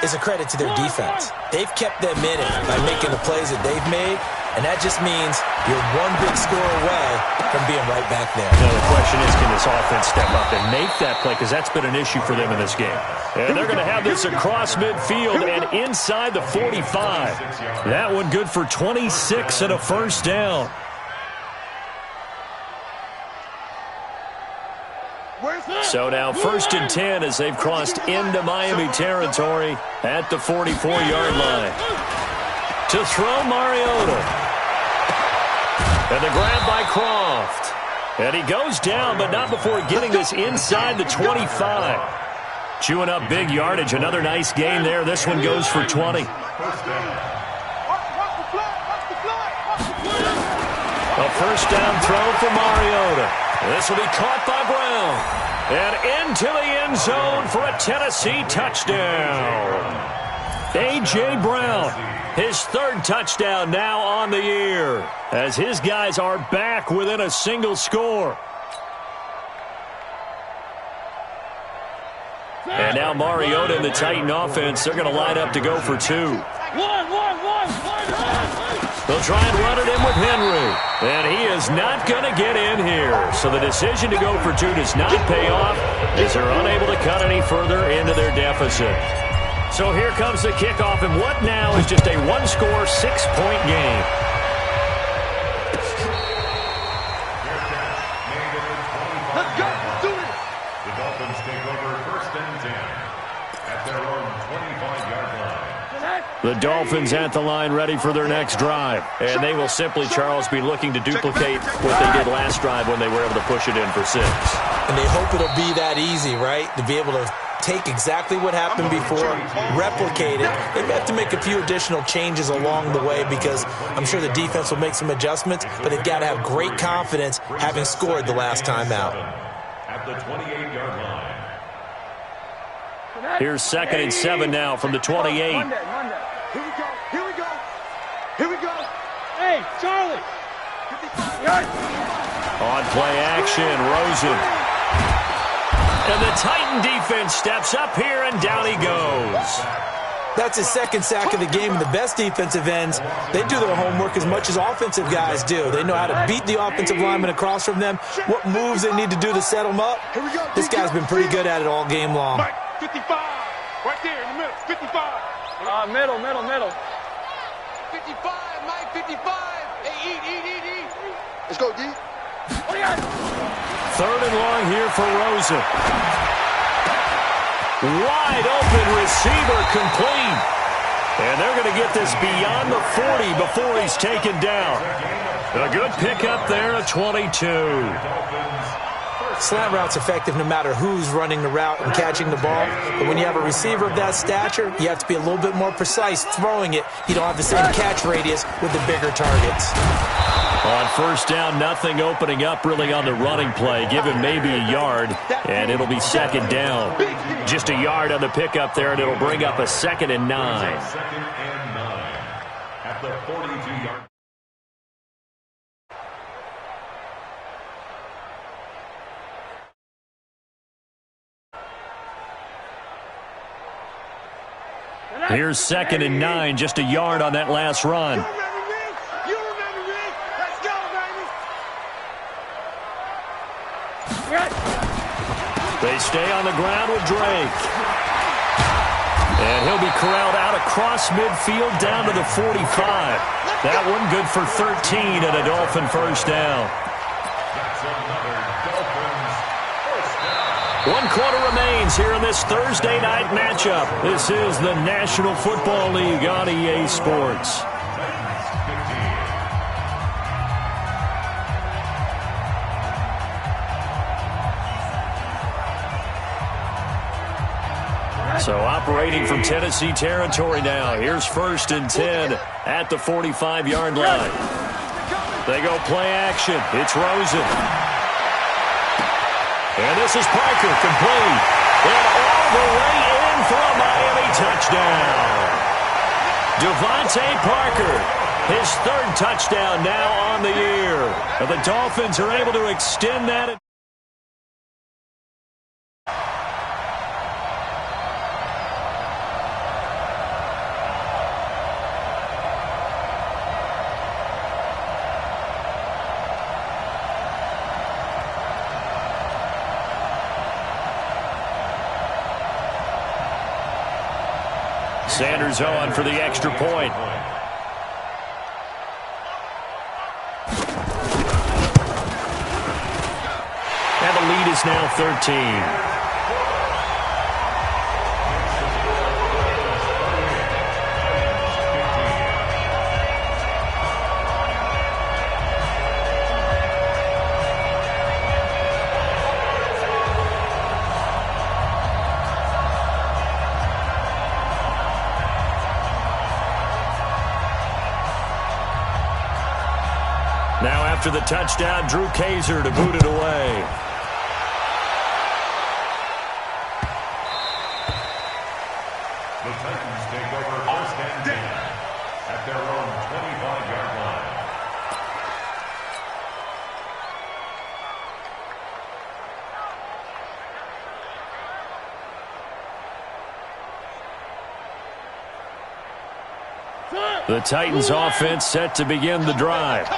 is a credit to their defense. They've kept them in it by making the plays that they've made, and that just means you're one big score away from being right back there. Now the question is, can this offense step up and make that play? Because that's been an issue for them in this game. And they're going to have this across midfield and inside the 45. That one good for 26 and a 1st down. So now 1st and 10 as they've crossed into Miami territory at the 44-yard line. To throw, Mariota. And the grab by Croft. And he goes down, but not before getting this inside the 25. Chewing up big yardage. Another nice gain there. This one goes for 20. A 1st down throw for Mariota. This will be caught by Brown. And into the end zone for a Tennessee touchdown. A.J. Brown, his 3rd touchdown now on the year, as his guys are back within a single score. And now Mariota and the Titan offense, they're going to line up to go for 2. They'll try and run it in with Henry. And he is not going to get in here. So the decision to go for 2 does not pay off as they're unable to cut any further into their deficit. So here comes the kickoff, and what now is just a 1-score, 6-point game. Let's go. Do it. The Dolphins take over 1st and 10 at their own 25-yard line. The Dolphins at the line ready for their next drive. And they will simply, Charles, be looking to duplicate what they did last drive when they were able to push it in for 6. And they hope it'll be that easy, right? To be able to take exactly what happened before, replicate it. They have to make a few additional changes along the way because I'm sure the defense will make some adjustments, but they've got to have great confidence having scored the last time out. At the 28-yard line. Here's 2nd and 7 now from the 28. Here we go. Here we go. Here we go. Hey, Charlie. On play action, Rosen. And the Titan defense steps up here, and down he goes. That's his second sack of the game, and the best defensive ends, they do their homework as much as offensive guys do. They know how to beat the offensive lineman across from them, what moves they need to do to set them up. This guy's been pretty good at it all game long. Mike, 55. Right there in the middle. 55. Middle. 55, Mike, 55. Hey, eat. Let's go, D. Third and long here for Rosen. Wide open receiver complete. And they're going to get this beyond the 40 before he's taken down. A good pickup there, a 22. Slant route's effective no matter who's running the route and catching the ball. But when you have a receiver of that stature, you have to be a little bit more precise throwing it. You don't have the same catch radius with the bigger targets. On first down, nothing opening up really on the running play. Give him maybe a yard, and it'll be second down. Just a yard on the pickup there, and it'll bring up a 2nd and 9. 2nd and 9 at the 42-yard. Here's 2nd and 9, just a yard on that last run. They stay on the ground with Drake. And he'll be corralled out across midfield down to the 45. That one good for 13 and a Dolphin first down. That's another Dolphins first down. 1 quarter remains here in this Thursday night matchup. This is the National Football League on EA Sports. So operating from Tennessee territory now. Here's 1st and 10 at the 45-yard line. They go play action. It's Rosen. And this is Parker, complete. And all the way in for a Miami touchdown. Devontae Parker, his 3rd touchdown now on the year. And the Dolphins are able to extend that. Sanders on for the extra point. And the lead is now 13. Now after the touchdown, Drew Kaiser to boot it away. The Titans take over 1st and 10 at their own 25-yard line. The Titans offense set to begin the drive.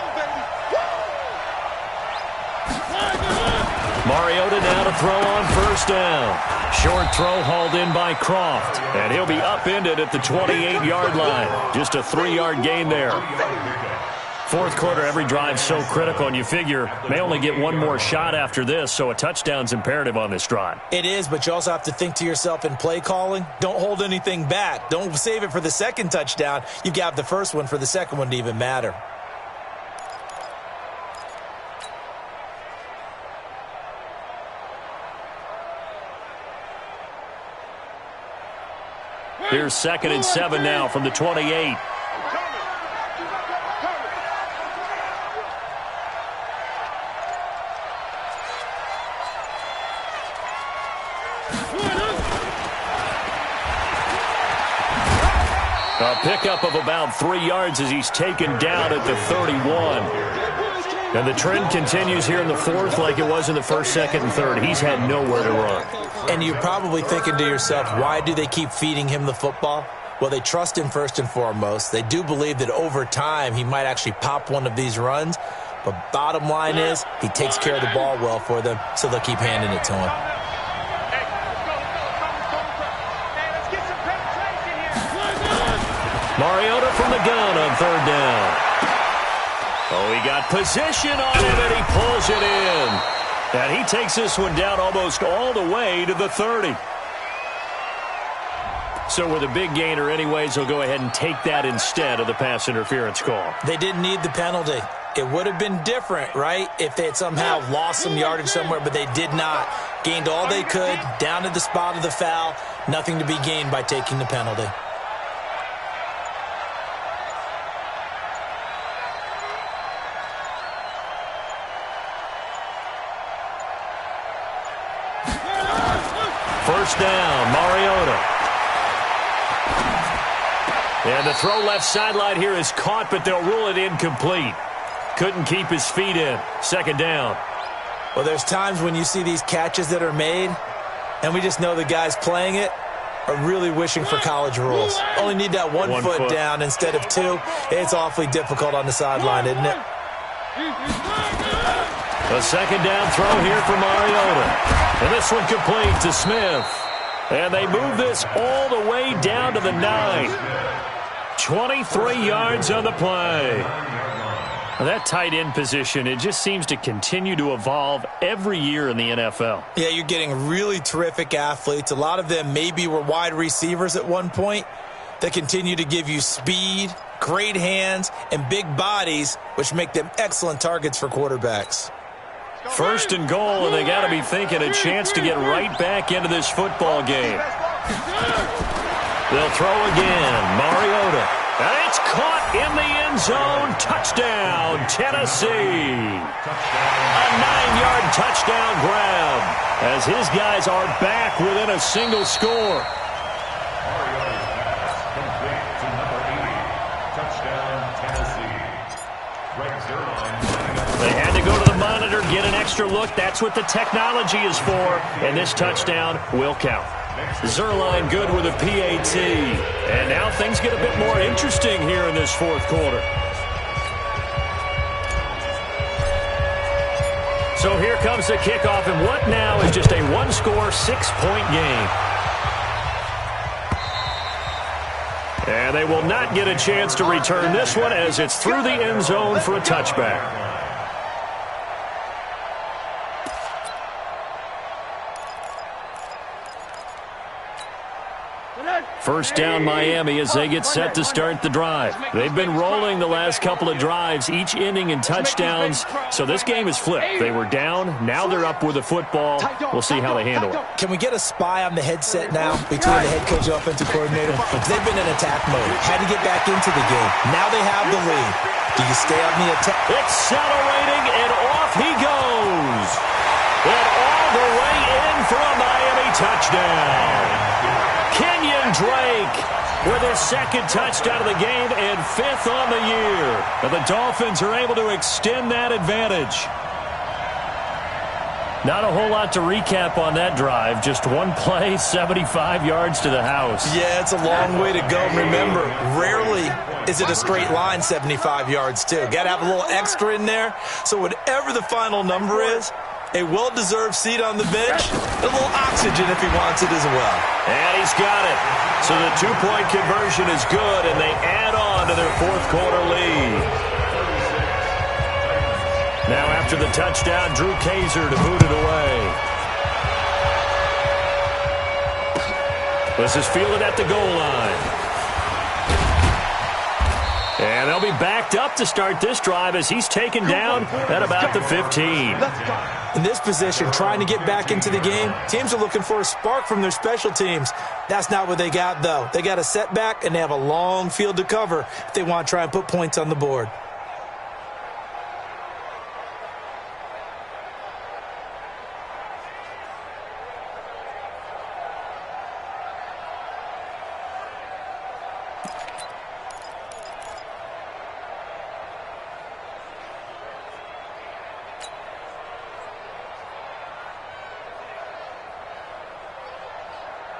Mariota now to throw on 1st down. Short throw hauled in by Croft. And he'll be upended at the 28-yard line. Just a 3-yard gain there. 4th quarter, every drive so critical, and you figure may only get one more shot after this, so a touchdown's imperative on this drive. It is, but you also have to think to yourself in play calling, don't hold anything back. Don't save it for the 2nd touchdown. You've got the 1st one for the 2nd one to even matter. Here's 2nd and 7 now from the 28. A pickup of about 3 yards as he's taken down at the 31. And the trend continues here in the 4th like it was in the 1st, 2nd, and 3rd. He's had nowhere to run. And you're probably thinking to yourself, why do they keep feeding him the football? Well, they trust him first and foremost. They do believe that over time he might actually pop one of these runs. But bottom line is he takes care of the ball well for them, so they'll keep handing it to him. Mariota from the gun on third down. Oh, he got position on him, and he pulls it in. And he takes this one down almost all the way to the 30. So with a big gainer anyways, they'll go ahead and take that instead of the pass interference call. They didn't need the penalty. It would have been different, right, if they had somehow lost some yardage somewhere, but they did not. Gained all they could, down to the spot of the foul. Nothing to be gained by taking the penalty. First down, Mariota. And the throw left sideline here is caught, but they'll rule it incomplete. Couldn't keep his feet in. Second down. Well, there's times when you see these catches that are made, and we just know the guys playing it are really wishing for college rules. Only need that one foot down instead of two. It's awfully difficult on the sideline, isn't it? A second down throw here for Mariota. And this one complete to Smith. And they move this all the way down to the 9. 23 yards on the play. That tight end position, it just seems to continue to evolve every year in the NFL. Yeah, you're getting really terrific athletes. A lot of them maybe were wide receivers at one point that continue to give you speed, great hands, and big bodies, which make them excellent targets for quarterbacks. First and goal, and they got to be thinking a chance to get right back into this football game. They'll throw again. Mariota. And it's caught in the end zone. Touchdown, Tennessee. A 9-yard touchdown grab as his guys are back within a single score. Mariota's pass complete to number 80. Touchdown, Tennessee. Greg Zerline. They had to go to the monitor, get an extra look. That's what the technology is for. And this touchdown will count. Zerline good with a PAT. And now things get a bit more interesting here in this fourth quarter. So here comes the kickoff, and what now is just a one-score, 6-point game. And they will not get a chance to return this one as it's through the end zone for a touchback. First down Miami as they get set to start the drive. They've been rolling the last couple of drives, each ending in touchdowns, so this game is flipped. They were down, now they're up with the football. We'll see how they handle it. Can we get a spy on the headset now between the head coach and offensive coordinator? They've been in attack mode, had to get back into the game. Now they have the lead. Do you stay on the attack? Accelerating, and off he goes. And all the way in for a Miami touchdown. Kenyon Drake with his second touchdown of the game and 5th on the year. And the Dolphins are able to extend that advantage. Not a whole lot to recap on that drive. Just one play, 75 yards to the house. Yeah, it's a long way to go. Remember, rarely is it a straight line 75 yards, too. Got to have a little extra in there. So whatever the final number is, a well-deserved seat on the bench, a little oxygen if he wants it as well. And he's got it. So the two-point conversion is good, and they add on to their fourth quarter lead. Now after the touchdown, Drew Kaiser to boot it away. This is fielded at the goal line. And they'll be backed up to start this drive as he's taken down at about the 15. In this position, trying to get back into the game, teams are looking for a spark from their special teams. That's not what they got, though. They got a setback, and they have a long field to cover if they want to try and put points on the board.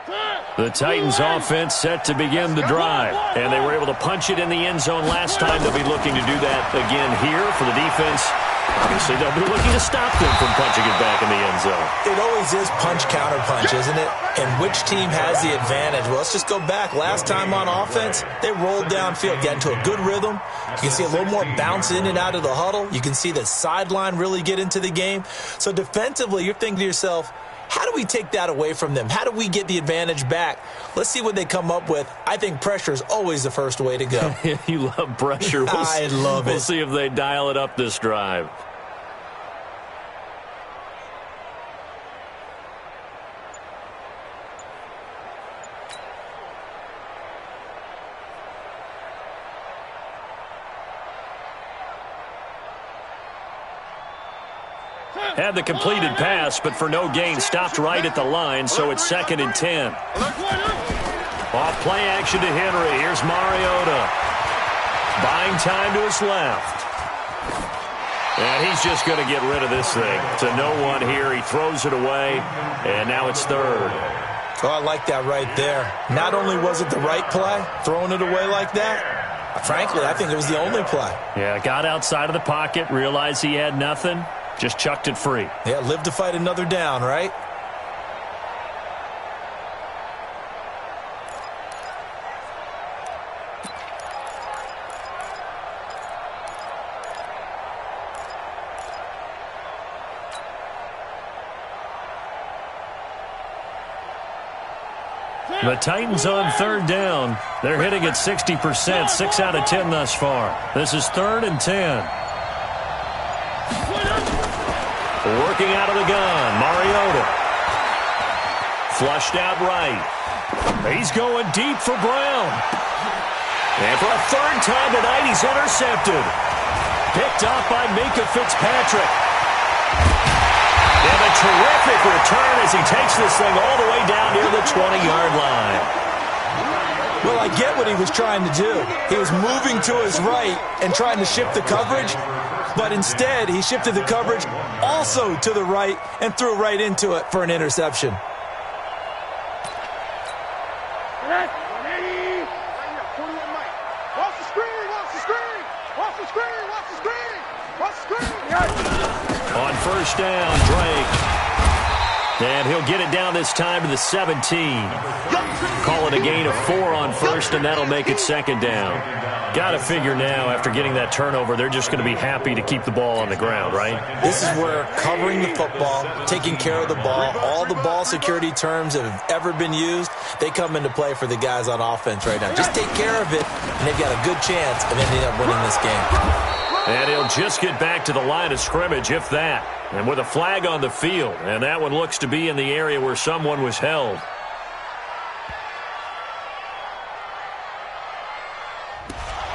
The Titans offense set to begin the drive, and they were able to punch it in the end zone last time. They'll be looking to do that again here for the defense. Obviously, they'll be looking to stop them from punching it back in the end zone. It always is punch-counter-punch, isn't it? And which team has the advantage? Well, let's just go back. Last time on offense, they rolled downfield, got into a good rhythm. You can see a little more bounce in and out of the huddle. You can see the sideline really get into the game. So defensively, you're thinking to yourself, how do we take that away from them? How do we get the advantage back? Let's see what they come up with. I think pressure is always the first way to go. You love pressure. I love it. We'll see if they dial it up this drive. Had the completed pass, but for no gain, stopped right at the line, so it's 2nd and 10. Off play action to Henry. Here's Mariota. Buying time to his left. And he's just going to get rid of this thing. To no one here. He throws it away, and now it's 3rd. Oh, I like that right there. Not only was it the right play, throwing it away like that, frankly, I think it was the only play. Yeah, got outside of the pocket, realized he had nothing. Just chucked it free. Yeah, live to fight another down, right? The Titans on 3rd down. They're hitting at 60%, 6 out of 10 thus far. This is 3rd and 10. Working out of the gun, Mariota. Flushed out right. He's going deep for Brown. And for a 3rd time tonight, he's intercepted. Picked off by Minkah Fitzpatrick. And a terrific return as he takes this thing all the way down near the 20-yard line. Well, I get what he was trying to do. He was moving to his right and trying to shift the coverage, but instead he shifted the coverage also to the right and threw right into it for an interception. On 1st down, Drake. And he'll get it down this time to the 17. Call it a gain of 4 on 1st, and that'll make it 2nd down. Got to figure now, after getting that turnover, they're just going to be happy to keep the ball on the ground, right? This is where covering the football, taking care of the ball, all the ball security terms that have ever been used, they come into play for the guys on offense right now. Just take care of it, and they've got a good chance of ending up winning this game. And he'll just get back to the line of scrimmage, if that. And with a flag on the field, and that one looks to be in the area where someone was held.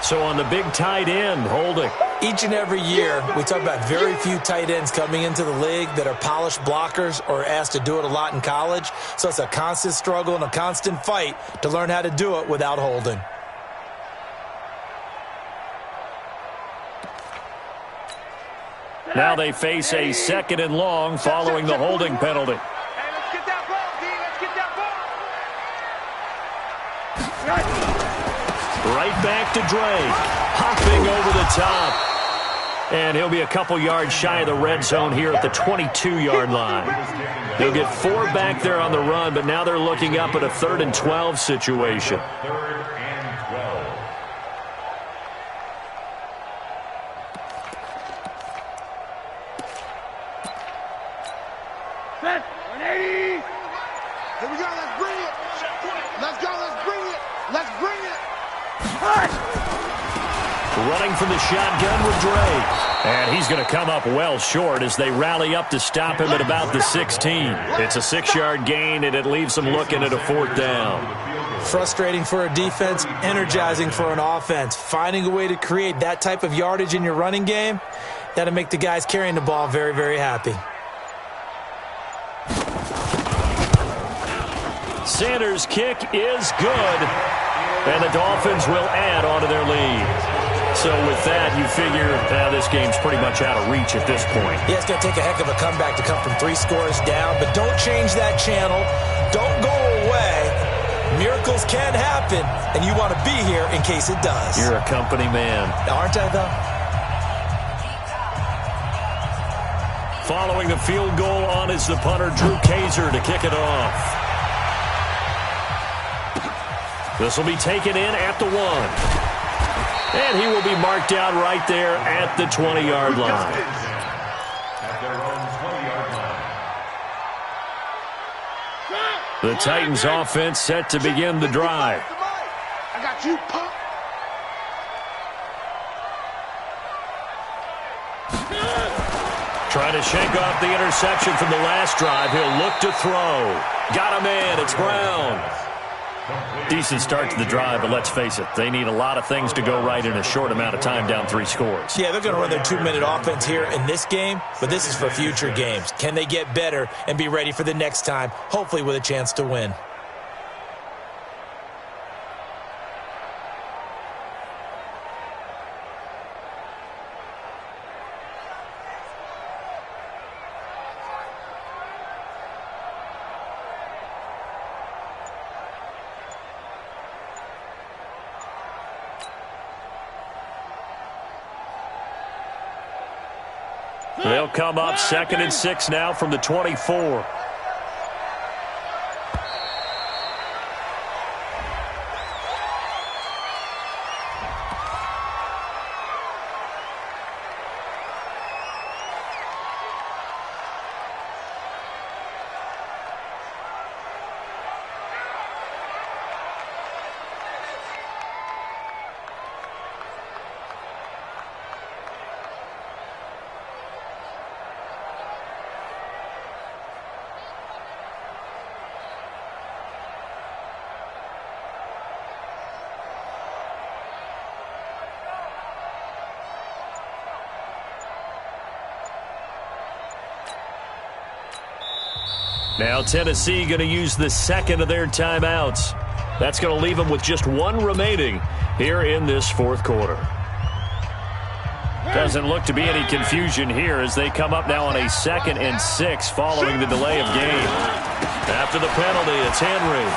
So on the big tight end, holding. Each and every year, we talk about very few tight ends coming into the league that are polished blockers or asked to do it a lot in college. So it's a constant struggle and a constant fight to learn how to do it without holding. Now they face a 2nd and long following the holding penalty. Hey, let's get that ball, D. Let's get that ball. Right back to Drake. Hopping over the top. And he'll be a couple yards shy of the red zone here at the 22-yard line. They'll get 4 back there on the run, but now they're looking up at a 3rd and 12 situation. 3rd and 12. Set. 180. Here we go. Let's bring it. Let's go. Let's bring it. Let's bring it. Running from the shotgun with Drake. And he's going to come up well short as they rally up to stop him at about the 16. It's a 6-yard gain, and it leaves them looking at a 4th down. Frustrating for a defense, energizing for an offense. Finding a way to create that type of yardage in your running game, that'll make the guys carrying the ball very, very happy. Sanders' kick is good, and the Dolphins will add on to their lead. So with that, you figure this game's pretty much out of reach at this point. Yeah, it's going to take a heck of a comeback to come from 3 scores down, but don't change that channel. Don't go away Miracles can happen, and you want to be here in case it does. You're a company man. Aren't I, though? Following the field goal on is the punter, Drew Kaiser, to kick it off. This will be taken in at the 1. And he will be marked down right there at the 20-yard line. At their own 20-yard line. The Titans offense set to begin the drive. I got you, punk. Trying to shake off the interception from the last drive. He'll look to throw. Got a man. It's Brown. Decent start to the drive, but let's face it, they need a lot of things to go right in a short amount of time, down 3 scores. Yeah, they're going to run their 2-minute offense here in this game, but this is for future games. Can they get better and be ready for the next time, hopefully with a chance to win? They'll come up 2nd and 6 now from the 24. Now Tennessee going to use the second of their timeouts. That's going to leave them with just 1 remaining here in this 4th quarter. Doesn't look to be any confusion here as they come up now on a 2nd and 6 following the delay of game. After the penalty, it's Henry.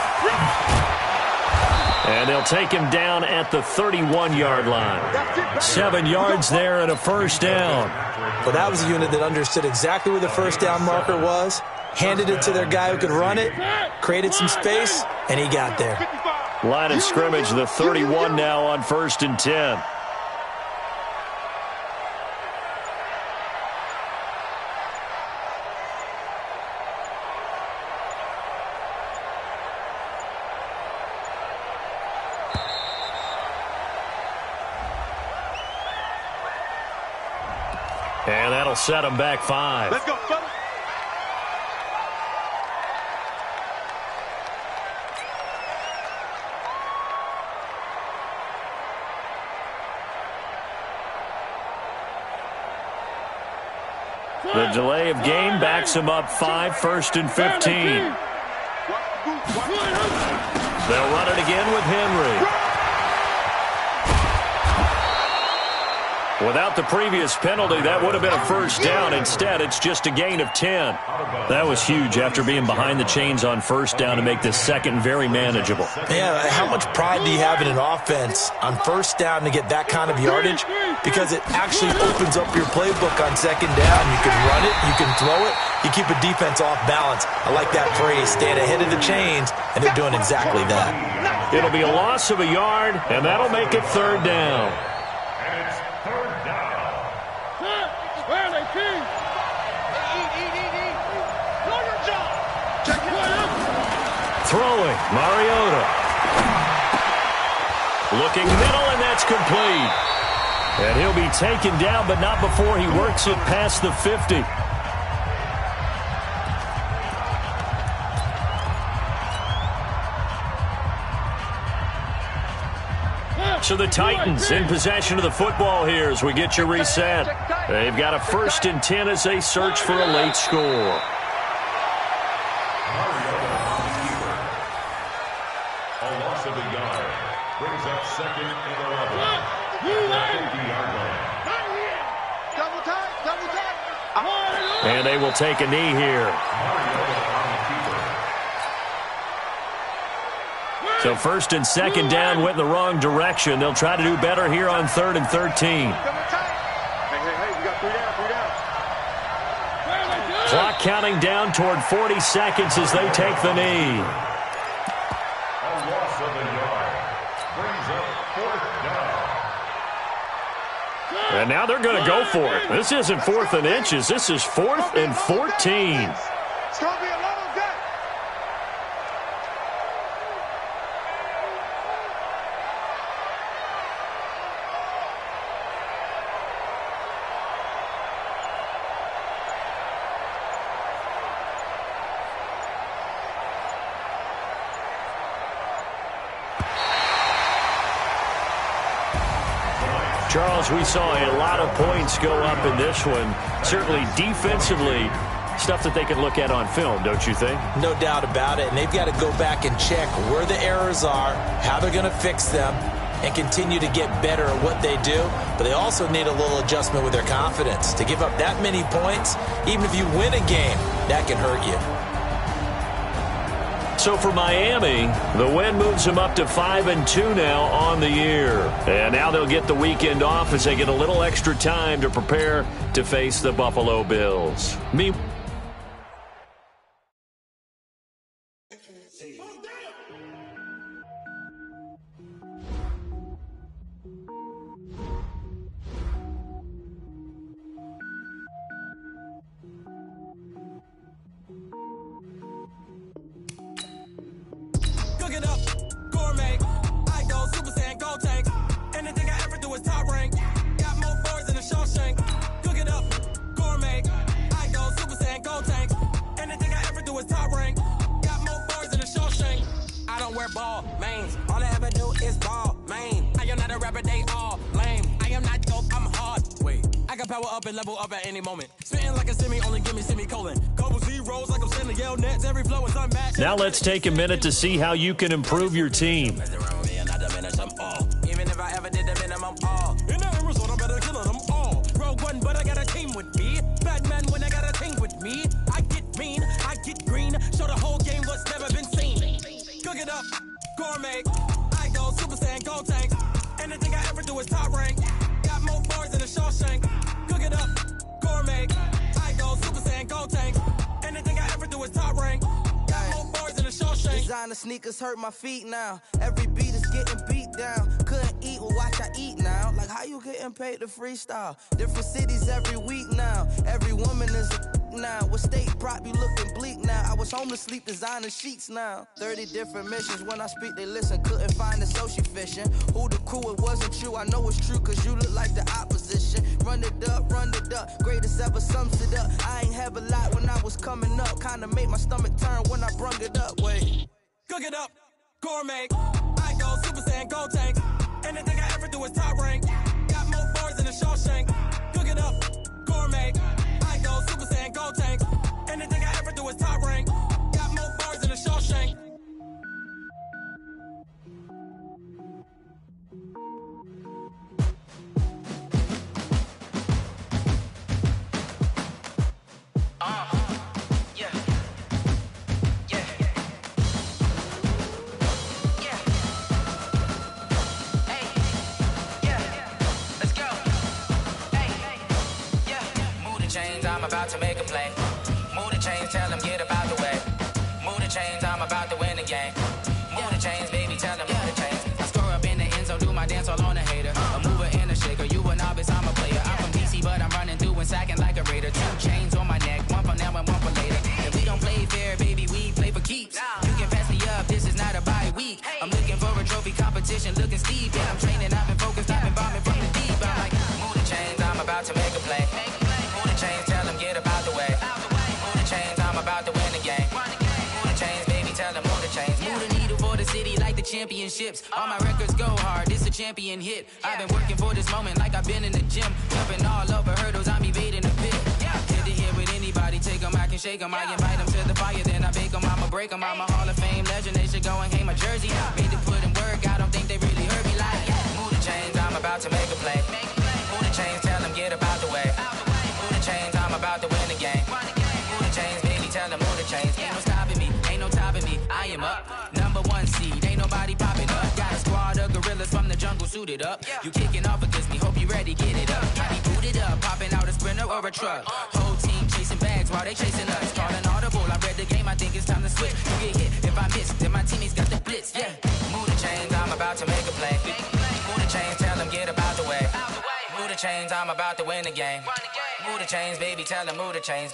And they'll take him down at the 31-yard line. 7 yards there and a first down. Well, that was a unit that understood exactly where the first down marker was, handed it to their guy who could run it, created some space, and he got there. Line of scrimmage, the 31 now on 1st and 10. And that'll set him back 5. Let's go, fellas. The delay of game backs him up 5, 1st and 15. They'll run it again with Henry. Without the previous penalty, that would have been a first down. Instead, it's just a gain of 10. That was huge after being behind the chains on first down to make this second very manageable. Yeah, how much pride do you have in an offense on first down to get that kind of yardage? Because it actually opens up your playbook on second down. You can run it, you can throw it, you keep a defense off balance. I like that phrase, staying ahead of the chains, and they're doing exactly that. It'll be a loss of a yard, and that'll make it 3rd down. Throwing, Mariota. Looking middle, and that's complete. And he'll be taken down, but not before he works it past the 50. So the Titans in possession of the football here as we get you reset. They've got a 1st and 10 as they search for a late score. Brings up 2nd and 11. And they will take a knee here. So first and second down went in the wrong direction. They'll try to do better here on 3rd and 13. Hey, we got 3 down, 3 down. Clock counting down toward 40 seconds as they take the knee. A loss of a yard. Brings up 4th down. And now they're going to go for it. This isn't 4th and inches. This is 4th and 14. It's going to be a long day. Charles, we saw a lot of points go up in this one. Certainly defensively, stuff that they can look at on film, don't you think? No doubt about it. And they've got to go back and check where the errors are, how they're going to fix them, and continue to get better at what they do. But they also need a little adjustment with their confidence. To give up that many points, even if you win a game, that can hurt you. So for Miami, the win moves them up to 5-2 now on the year. And now they'll get the weekend off as they get a little extra time to prepare to face the Buffalo Bills. Level up at any moment. Spitting like a semi, only give me semicolon. Couple zeros like I'm sending yell nets. Every flow is unmatched. Now let's take a minute to see how you can improve your team. Even if I ever did the minimum all. In that result, I'm better killing them all. Rogue one, but I got a team with me. Batman when I got a team with me. I get mean, I get green. Show the whole game what's never been seen. Cook it up, gourmet. I go Super Saiyan, gold tank. Anything I ever do is top rank. Got more bars than a Shawshank. Up, gourmet. I go Super Saiyan, gold tank. Anything I ever do is top rank. Got more bars than a Shawshank. Designer sneakers hurt my feet now. Every beat is getting beat down. Couldn't eat, well watch I eat now. Like how you getting paid to freestyle? Different cities every week now. Every woman is a now. What state prop you looking bleak now? I was homeless, sleep designer sheets now. 30 different missions. When I speak, they listen. Couldn't find the social fishing. Who the crew? It wasn't you. I know it's true, cause you look like the opposition. Run it up, greatest ever sums it up. I ain't have a lot when I was coming up. Kinda made my stomach turn when I brung it up. Wait. Cook it up, gourmet. I go Super Saiyan, gold tank. Anything I ever do is top rank. Got more bars than a Shawshank. Cook it up, gourmet. I go Super Saiyan, gold tank. Anything I ever do is top rank. Got more bars than a Shawshank. I'm about to make a play. Move the chains, tell them get about the way. Move the chains, I'm about to win the game. Move the chains, baby, tell them move the chains. I score up in the end zone, do my dance all on a hater. A mover and a shaker, you a novice, I'm a player. I'm from DC, but I'm running through and sacking like a raider. 2 chains on my neck, one for now and one for later. If we don't play fair, baby, we play for keeps. You can pass me up, this is not a bye week. I'm looking for a trophy competition, looking steep. Yeah, I'm training, I've been focused, I've been bombing from the deep. I'm like, move the chains, I'm about to make a play. Move the chains, tell them get about the way. Move the chains, I'm about to win the game. Move the chains, baby, tell them move the chains. Move the needle for the city like the championships. All my records go hard, this a champion hit. I've been working for this moment like I've been in the gym. Jumping all over hurdles, I'm evading the pit. Hit the hit with anybody, take them, I can shake them. I invite them to the fire, then I bake them, I'ma break them. I'm a Hall of Fame legend, they should go and hang my jersey. Made to put in work, I don't think they really heard me like. Move the chains, I'm about to make a play. Move the chains, tell them get about the way. Move the chains, I'm about to win the game. Move the chains, baby, tell them move the chains. Ain't no stopping me, ain't no topping me. I am up, #1 seed. Ain't nobody suited up. You kicking off against me, hope you ready, get it up. Got me booted up, popping out a Sprinter or a truck. Whole team chasing bags while they chasing us. Call an audible, I read the game, I think it's time to switch. You get hit, if I miss, then my teammates got the blitz, yeah. Move the chains, I'm about to make a play. Move the chains, tell them get about the way. Move the chains, I'm about to win the game. Move the chains, baby, tell them move the chains.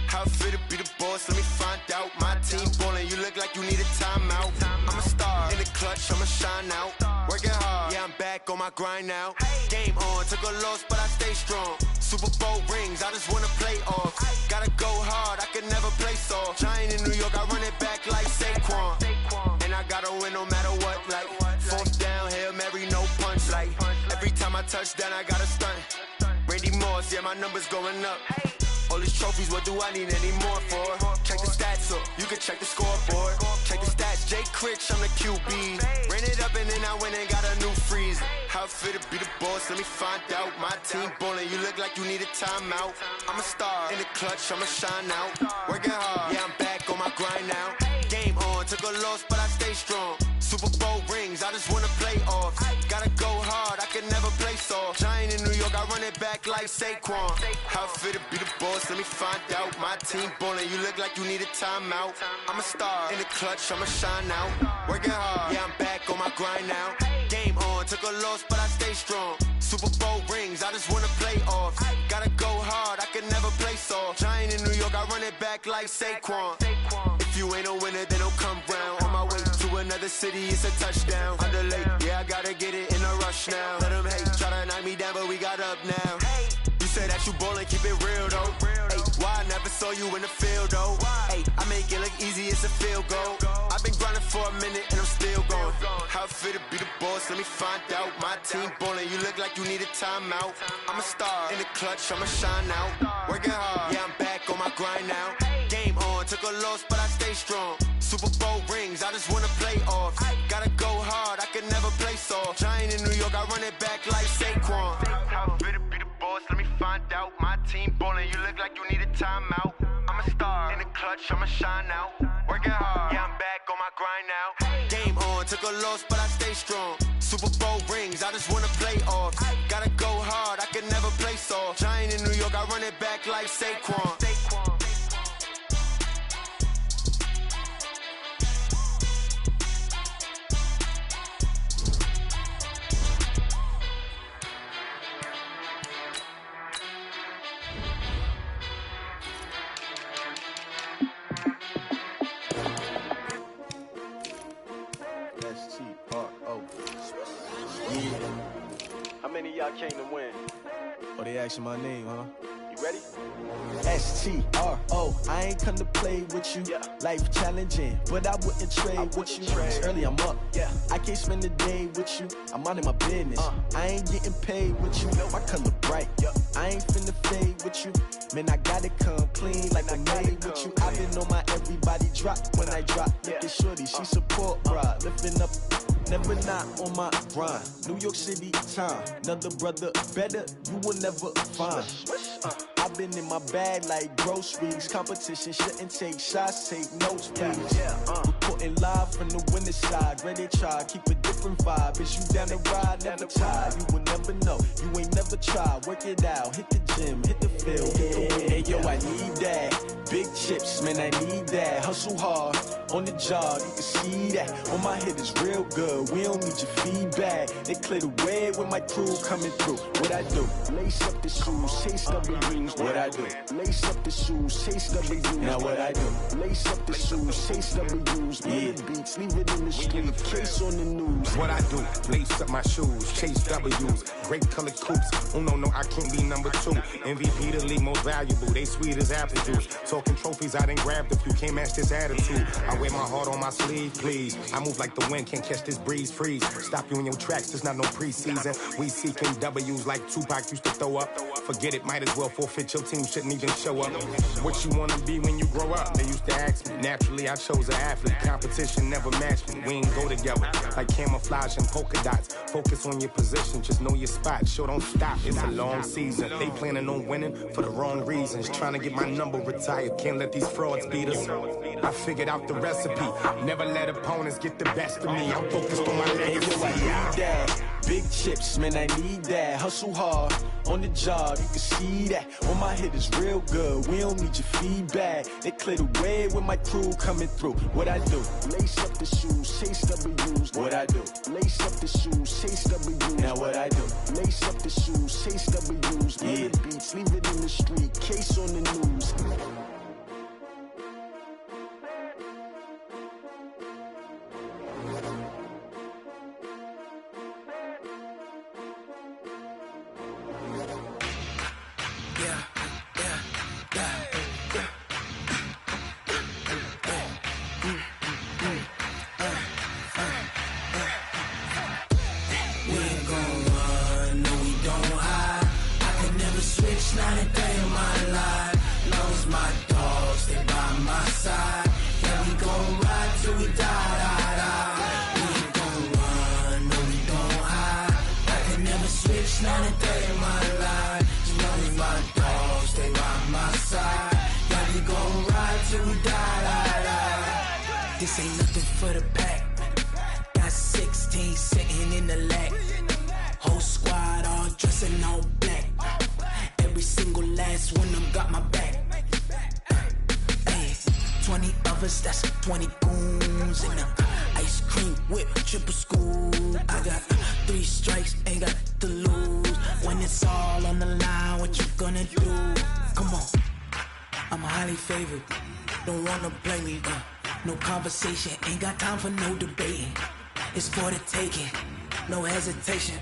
How fit to be the boss? Let me find out. My team ballin', you look like you need a timeout. I'm a star in the clutch, I'ma shine out. Working hard, yeah, I'm back on my grind now. Game on, took a loss, but I stay strong. Super Bowl rings, I just wanna play off. Gotta go hard, I can never play soft. Giant in New York, I run it back like Saquon. And I gotta win no matter what, like fourth down, Hail Mary, no punch. Like every time I touch down, I gotta stunt. Randy Moss, yeah, my numbers going up. All these trophies, what do I need any more for? Check the stats up, you can check the scoreboard. Check the stats, Jay Critch, I'm the QB. Ran it up and then I went and got a new freeze. How fit to be the boss, let me find out. My team ballin', you look like you need a timeout. I'm a star in the clutch, I'ma shine out. Working hard, yeah, I'm back on my grind now. Game on, took a loss, but I stay strong. Super Bowl rings, I just wanna play off. Gotta go hard, I can never play soft. Giant in New York, I run it back like Saquon. How fit to be the boss, let me find out. My team ballin', you look like you need a timeout. I'm a star in the clutch, I'ma shine out. Working hard, yeah, I'm back on my grind now. Game on, took a loss, but I stay strong. Super Bowl rings, I just wanna play off. Gotta go hard, I can never play soft. Giant in New York, I run it back like Saquon. If you ain't a winner, then don't come round. On my way to another city, it's a touchdown. Underlay, yeah, I gotta get it in a rush now. Let them hate, try to knock me down, but we got up now. You say that you ballin', keep it real though. Hey, why I never saw you in the field though? Hey, I make it look easy, it's a field goal. I've been grinding for a minute and I'm still going. How fit to be the boss, let me find out. My team ballin', you look like you need a timeout. I'm a star in the clutch, I'ma shine out. Working hard, yeah, I'm back on my grind now. Game on, took a loss, but I stay strong. Super Bowl rings, I just wanna play off. Gotta go hard, I can never play soft. Giant in New York, I run it back like Saquon. How fit to be the boss, let me find out. My team ballin', you look like you need a timeout. I'm a star in the clutch, I'ma shine out. Working hard, yeah, I'm back on my grind now. Game on, took a loss, but I stay strong. Super Bowl rings, I just wanna play off. Gotta go hard, I can never play soft. Giant in New York, I run it back like Saquon. How many of y'all came to win? Oh, they asking my name, huh? You ready? STRO, I ain't come to play with you. Life challenging, but I wouldn't trade with you. It's early, I'm up. I can't spend the day with you. I'm out of my business. I ain't getting paid with you. My color bright. I ain't finna fade with you. Man, I gotta come clean like I made with you. I've been on my everybody drop when I drop. Look at shorty, she support bra. Lifting up, never not on my grind. New York City time, another brother better you will never find. I've been in my bag like groceries. Competition shouldn't take shots, take notes, please. Reporting live from the winter side. Ready to try, keep a different vibe. Is you down the ride, never tired. You will never know, you ain't never tried. Work it out, hit the gym, hit the field. Hey yo, I need that. Big chips, man, I need that. Hustle hard, on the job, you can see that. On my head is real good, we don't need your feedback. They clear the way with my crew coming through. What I do? Lace up the shoes, chase W's. What I do? Lace up the shoes, chase W's. Now what I do? Lace up the shoes, chase W's. Big beats, leave it in the street, case on the news. What I do? Lace up my shoes, chase W's. Great colored coops. Oh no, I can't be number 2. MVP the league most valuable. They sweet as apple juice. Talking trophies, I done grabbed a few. Can't match this attitude. I wear my heart on my sleeve, please. I move like the wind, can't catch this breeze. Freeze. Stop you in your tracks, there's not no preseason. We seeking W's like Tupac used to throw up. Forget it, might as well forfeit. Your team shouldn't even show up. What you wanna be when you grow up? They used to ask me. Naturally, I chose an athlete. Competition never matched me. We ain't go together like camouflage and polka dots. Focus on your position, just know your spot. Sure, don't stop. It's a long season. They planning on winning for the wrong reasons. Trying to get my number retired. Can't let these frauds beat us. I figured out the recipe. Never let opponents get the best of me. I'm focused on my legacy. I need that. Big chips, man, I need that. Hustle hard on the job, you can see that. On my hit is real good. We don't need your feedback. They clear the way with my crew coming through. What I do? Lace up the shoes, chase W's. What I do? Lace up the shoes, chase W's. Now what I do? Lace up the shoes, chase W's. Yeah. Beats, leave it in the street, case on the news. Not a day of my life. Lost my dogs, they by my side. Yeah, we gon' ride till we die, die, die. We ain't gon' run, no, we don't hide. I can never switch, not a day of my life. As long as my dogs, they by my side. Yeah, we gon' ride till we die, die, die. This ain't nothing for the pack. Got 16 sitting in the lap. Whole squad all dressing all black. Every single last one of them got my back. Hey, 20 of us, that's 20 goons. And ice cream whip, triple scoop. I got 3 strikes, ain't got to lose. When it's all on the line, what you gonna do? Come on, I'm highly favored. Don't wanna play me, no conversation. Ain't got time for no debating. It's for the taking, no hesitation.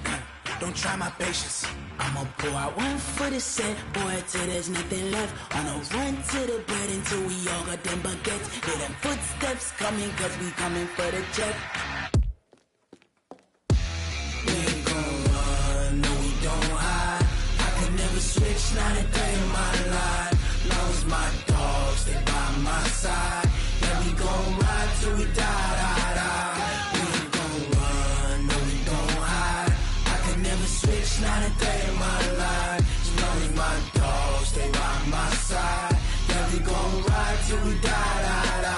Don't try my patience. I'ma pour out one for the set, boy, till there's nothing left. On a run to the bread until we all got them baguettes. Hear them footsteps coming, cause we coming for the jet. We ain't gon' run, no, we don't hide. I can never switch, not a day in my life. Lost my dogs, they by my side. Yeah, we gon' ride till we die, die, die. We ain't gon' run, no, we don't hide. I can never switch, not a day in my life. As long as my dogs stay by my side. Yeah, we gon' ride till we die, die, die.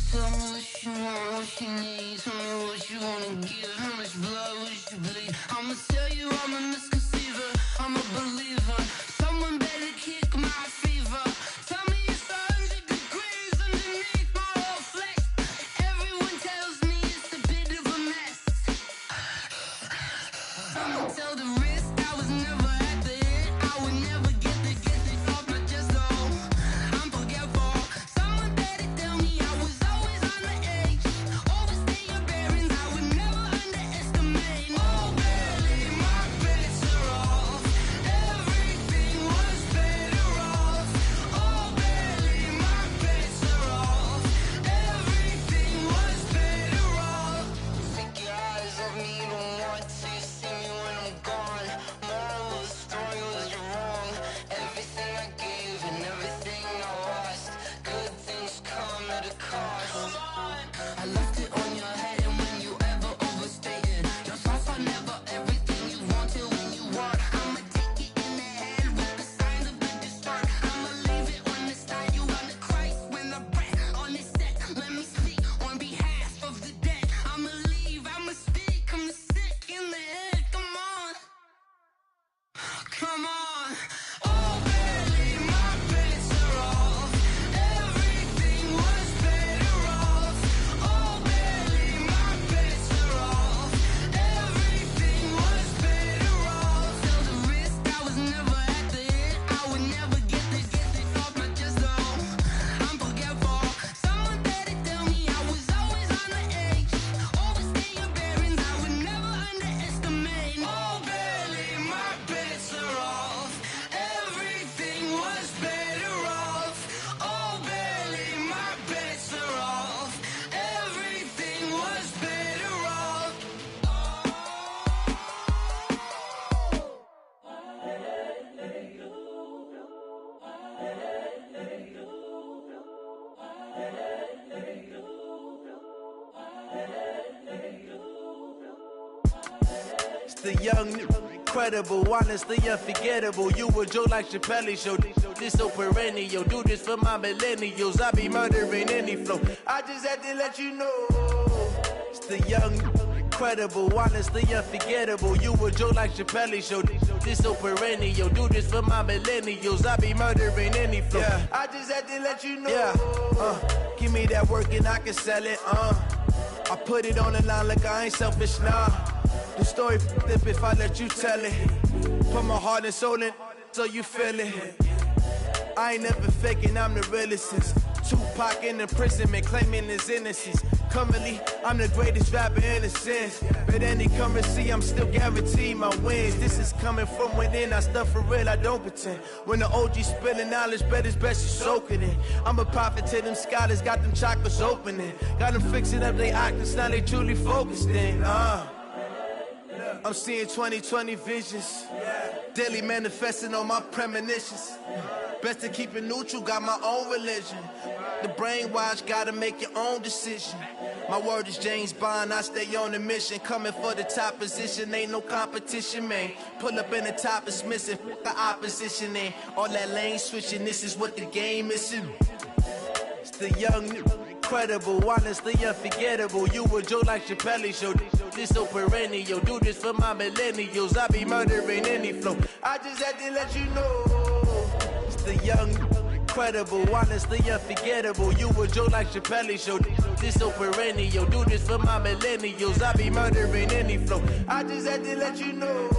Tell me what you want, what you need. Tell me what you wanna give. How much blood would you bleed? I'ma tell you I'm a misconceiver. I'm a believer. Someone better kick my fever. Tell me it's 100 degrees underneath my whole flesh. Everyone tells me it's a bit of a mess. I'ma tell the risk I was never at the hit. I would never get it off my chest though. I'm forgetful. Someone better tell me I was always on the edge. Overstay your bearings, I would never underestimate. Oh, barely, my bets are off. The young, incredible, honestly unforgettable. You a joke like Chappelle Show. This so perennial. Do this for my millennials. I be murdering any flow. I just had to let you know. It's the young, incredible, honestly unforgettable. You a joke like Chappelle Show. This so perennial. Do this for my millennials. I be murdering any flow. Yeah. I just had to let you know. Yeah. Give me that work and I can sell it. I put it on the line like I ain't selfish, nah. The story flip if I let you tell it. Put my heart and soul in so you feel it. I ain't never faking, I'm the realest since Tupac in imprisonment, claiming his innocence. Currently, I'm the greatest rapper in a sense. But any currency, I'm still guaranteed my wins. This is coming from within, I stuff for real, I don't pretend. When the OG spilling knowledge, bet it's best you soak it in. I'm a prophet to them scholars, got them chakras opening. Got them fixing up they octaves, now they truly focused in. I'm seeing 2020 visions. Daily manifesting on my premonitions. Best to keep it neutral, got my own religion. The brainwash, gotta make your own decision. My word is James Bond, I stay on a mission. Coming for the top position, ain't no competition, man. Pull up in the top is missing, fuck the opposition, ain't all that lane switching, this is what the game is. It's the young, incredible, honestly unforgettable. You a joke like Chappelle Show. This so perennial. Do this for my millennials. I be murdering any flow. I just had to let you know. It's the young, incredible, honestly unforgettable. You a joke like Chappelle Show. This so perennial. Do this for my millennials. I be murdering any flow. I just had to let you know.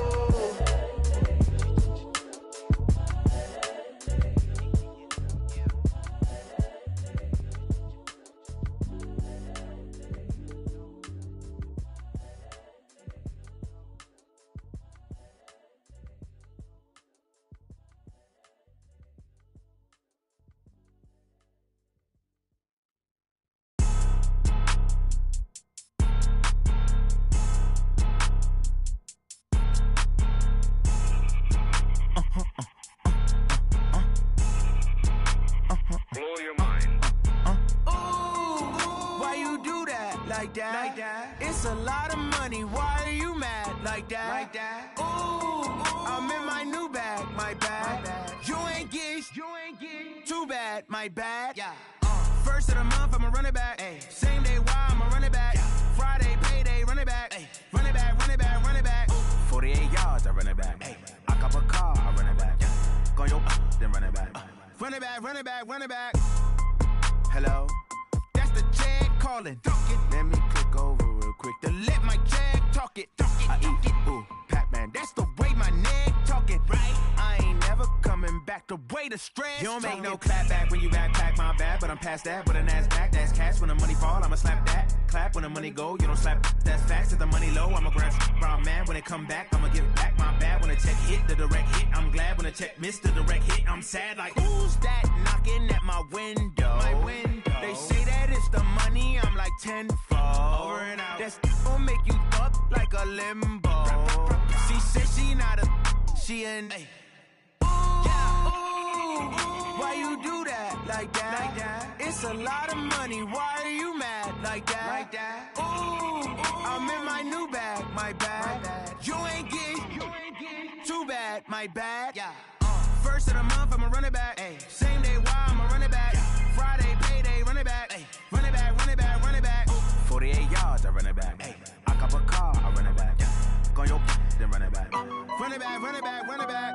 It's a lot of money, why are you mad like that? Ooh, I'm in my new bag, my bad. You ain't get too bad, my bad. Yeah. First of the month, I'ma run it back. Ay. Same day, why I'ma run it back. Yeah. Friday, payday, run it back. Ay. Run it back, run it back, run it back. 48 yards, I run it back. Ay. I cop a car, I run it back. Yeah. Go your then run it back. Run it back, run it back, run it back. Hello? That's the check calling. Let me click over real quick to let my check talk it. I eat it, ooh, Pac-Man. That's the way my neck talking. Right? I ain't never coming back the way the stress. You don't make no clap back when you backpack, my bad. But I'm past that with a NASDAQ. That's cash when the money fall, I'ma slap that. Clap when the money go, you don't slap. That's facts. If the money low, I'ma grab brown man. When it come back, I'ma give back my bad. When the check hit, the direct hit. I'm glad when the check missed the direct hit. I'm sad like, who's that knocking at my window? My window. They say that it's the money, I'm like tenfold. Over and out. That's gon' make you up like a limbo. She said she not a, she an. Ooh, yeah. Ooh, why you do that like that? It's a lot of money, why are you mad like that? Ooh, I'm in my new bag, my bad. You ain't get too bad, my bad. Yeah. First of the month, I'ma run it back. Ay. Same day, why I'ma run it back. Friday, payday, run it back. Ay. Run it back, run it back, run it back. 48 yards, I run it back. Ay. I cop a car, I run it back. Yeah. Go your then run it back. Run it back, run it back, run it back.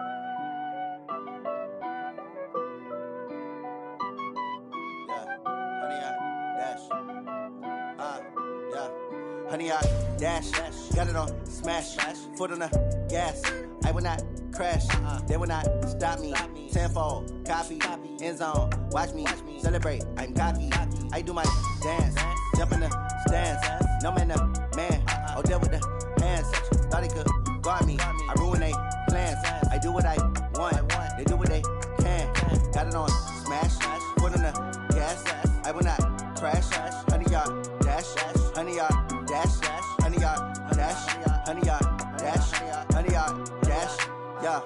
Honey, I dash, got it on smash, foot on the gas. I will not crash, they will not stop me. Tenfold, copy, end zone, watch me celebrate. I'm cocky, I do my dance, jump in the stands. No man, the man, oh deal with the hands. Thought he could guard me, I ruin they plans. I do what I want, they do what they can. Got it on smash, foot on the gas. I will not crash, honey, y'all dash, honey, y'all dash, honey, y'all dash, honey, y'all dash, honey, y'all dash, yeah.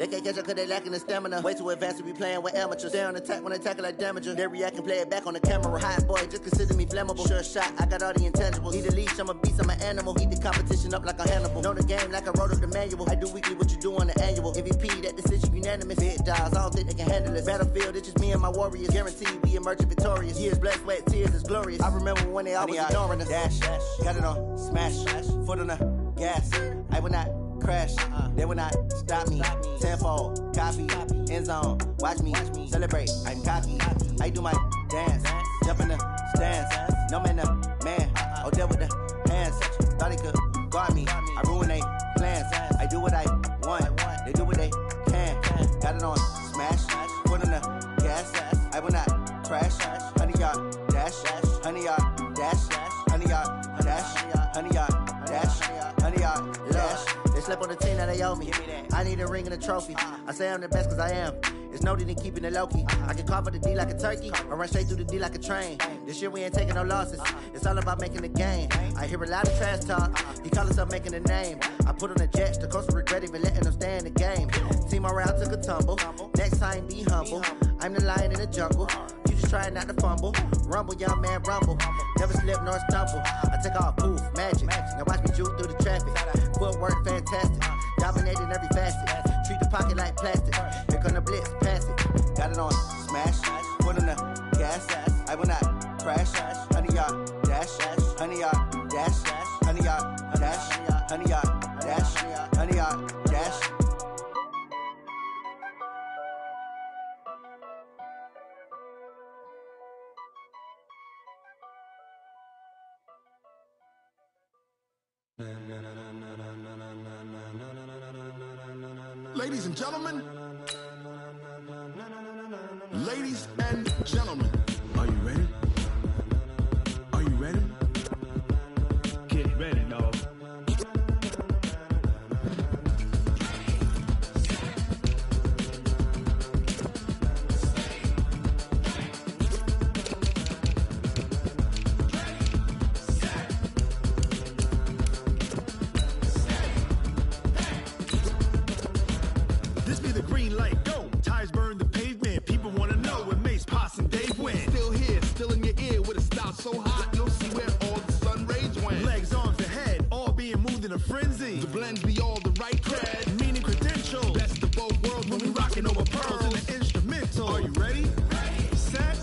They can't catch up cause they lacking the stamina. Way too advanced to be playing with amateurs. Stay on attack when attack like damager. They react and play it back on the camera. Hot boy, just consider me flammable. Sure shot, I got all the intangibles. Need a leash, I'm a beast, I'm an animal. Heat the competition up like a Hannibal. Know the game like I wrote up the manual. I do weekly what you do on the annual. MVP, that decision unanimous. Big dials, I don't think they can handle it. Battlefield, it's just me and my warriors. Guaranteed we emerging victorious. Years, blood, sweat, tears, it's glorious. I remember when they always ignoring us. Dash, got it on, smash, foot on the gas. I will not crash, they will not stop me. Tenfold, copy, end zone, watch me celebrate. I'm cocky, I do my dance, jump in the stands. No man, the man, oh, there with the hands. Thought he could guard me, I ruin they plans. I do what I want, they do what they can. Got it on, smash, foot on the gas. I will not crash, 100 yard dash, 100 yard dash, 100 yard dash, 100 yard dash, 100 yard dash. They slept on the team that they owe me. I need a ring and a trophy. I say I'm the best cause I am. It's no need in keeping it low-key. I can carve up the D like a turkey or run straight through the D like a train. This year we ain't taking no losses. It's all about making the game. I hear a lot of trash talk. He call himself making a name. I put on the jets. The coach will regret even letting them stay in the game. Team around took a tumble. Next time be humble. I'm the lion in the jungle. You just trying not to fumble. Rumble, young man, rumble. Never slip nor stumble. I take off, poof, magic. Now watch me juke through the traffic. Footwork fantastic. Dominating every facet. Treat the pocket like plastic. Here come the blitz, pass it. Got it on, smash. Foot on the gas. I will not crash. 100 yard dash. 100 yard dash. 100 yard dash. 100 yard dash. 100 yard dash. Ladies and gentlemen, ladies and gentlemen, are you ready? Are you ready? Get ready, dog. This be the green light, go. Tires burn the pavement. People want to know when Mace, Poss, and Dave win. Still here, still in your ear with a style so hot, you'll see where all the sun rays went. Legs, arms, and head, all being moved in a frenzy. The blends be all the right cred, meaning credentials. Best of both worlds when we rocking over pearls in the instrumental. Are you ready? Ready. Set.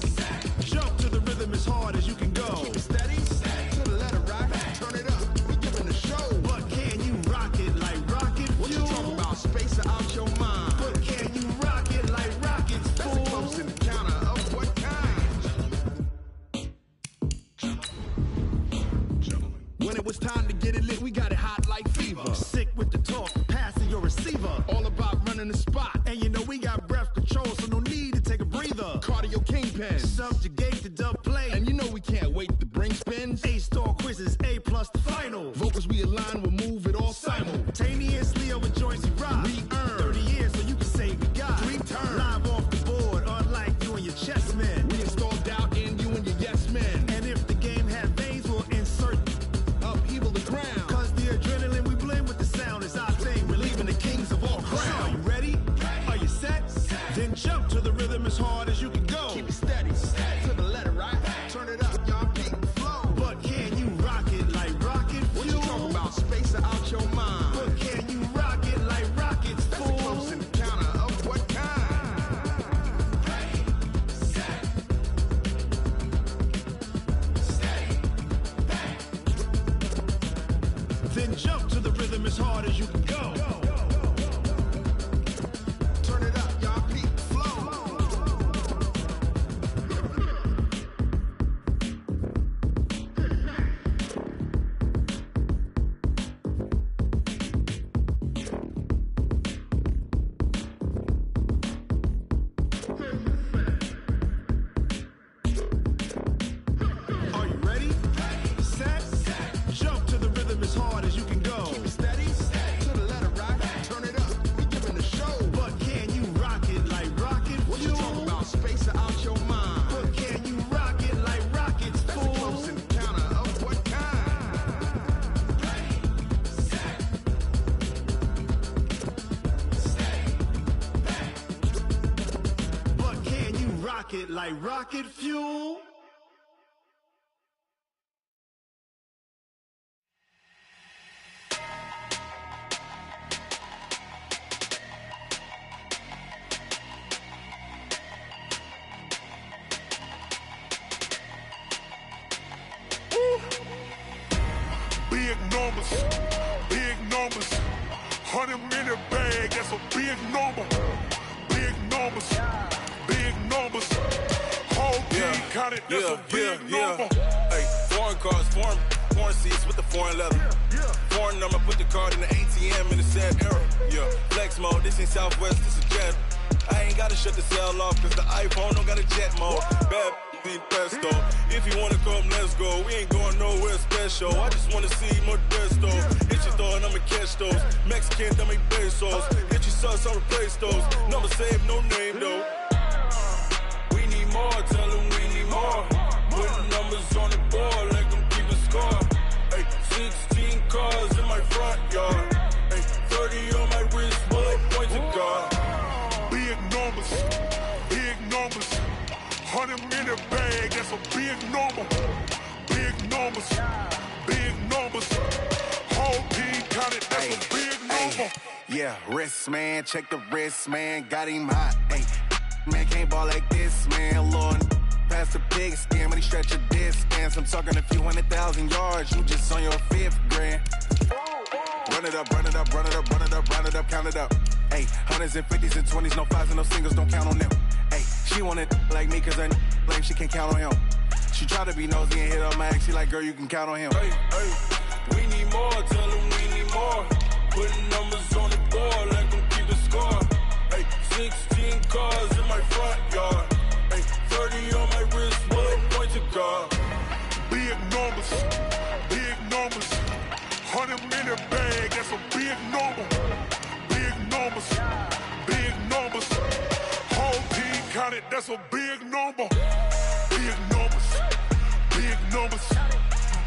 Jump to the rhythm as hard as you can go. Keep it steady. To the letter right. Turn it up. We giving the show. But can you rock it like rocket fuel? What you talking about? Space or out your mind? But can you rock it like rockets, fool? That's a close encounter of what kind? Gentlemen. When it was time to get it lit, we got it hot like fever. Sick with the talk, passing your receiver. All about running the spot. And you know we got breath control, so no need to take a breather. Cardio kingpin, subjugate the dub play. And you know we can't wait to bring spins. A-star quizzes, A+ the final. Vocals we align, we'll move it all simultaneously over joints we rock. We earn 30 years so you can say we got 3 turns. Live off the board, unlike you and your chess men. We install doubt in you and your yes men. And if the game had veins, we'll insert upheaval the ground. Cause the adrenaline we blend with the sound is our thing. We're leaving the kings of all crowns. So are you ready? Are you set? Then jump to the rhythm as hard as you can go. Keep it steady. To the letter right. Turn it up, y'all keep the flow. But can you rock it like rocket fuel? What you talking about? Space or out your mind? But can you rock it like rockets, fool? That's a close encounter of what kind? Ready, set, steady, back. Then jump to the rhythm as hard as you can go. Turn it up, y'all keep the flow. Are you ready? Set. Jump to the rhythm as hard as you can go. Keep it steady. To the hit like rocket fuel. Big numbers, big numbers. 100-minute bag, that's a big number. Big numbers, big numbers. Whole team counted, that's a big number. Hey, foreign cars, foreign seats with the foreign leather. Foreign number, put the card in the ATM in the sad era. Yeah, flex mode, this ain't Southwest, this is jet. I ain't gotta shut the cell off, cause the iPhone don't got a jet mode. Bad need pesto. If you wanna come, let's go. We ain't going nowhere special. I just wanna see Modesto. Hit your thought, I'ma catch those. Mexican, I make pesos. Hit your sus, I'll replace those. Number save, no name though. We need more, tell them we need more. Putting numbers on the board, let them keep a score. Hey, 16 cars in my front yard. Hey, 30 on my wrist, bullet points of God. Big numbers, big numbers. 100-minute bag, that's a big number. Big numbers, big numbers. Whole team counted, that's a big number. Yeah, wrist man, check the wrist man, got him hot. Ay, man can't ball like this, man. Lord, past the pig skin, when he stretch a distance. I'm talking a few 100,000 yards, you just on your 5th grand. Run it up, run it up, run it up, run it up, run it up, count it up. Ay, 100s and 50s and 20s, no 5s and no singles, don't count on them. Ay, she want it like me, cause her lame, she can't count on him. She try to be nosy and hit up my ex, she like, girl, you can count on him. Hey, hey, we need more, tell them we need more. Putting numbers on the board, let them keep the score. Hey, 16 cars in my front yard. Hey, 30 on my wrist, bullet points of God. Big numbers, big numbers. 100-minute bag, that's a big number. Big numbers, big numbers. Whole team counted, that's a big number. Big numbers, big numbers.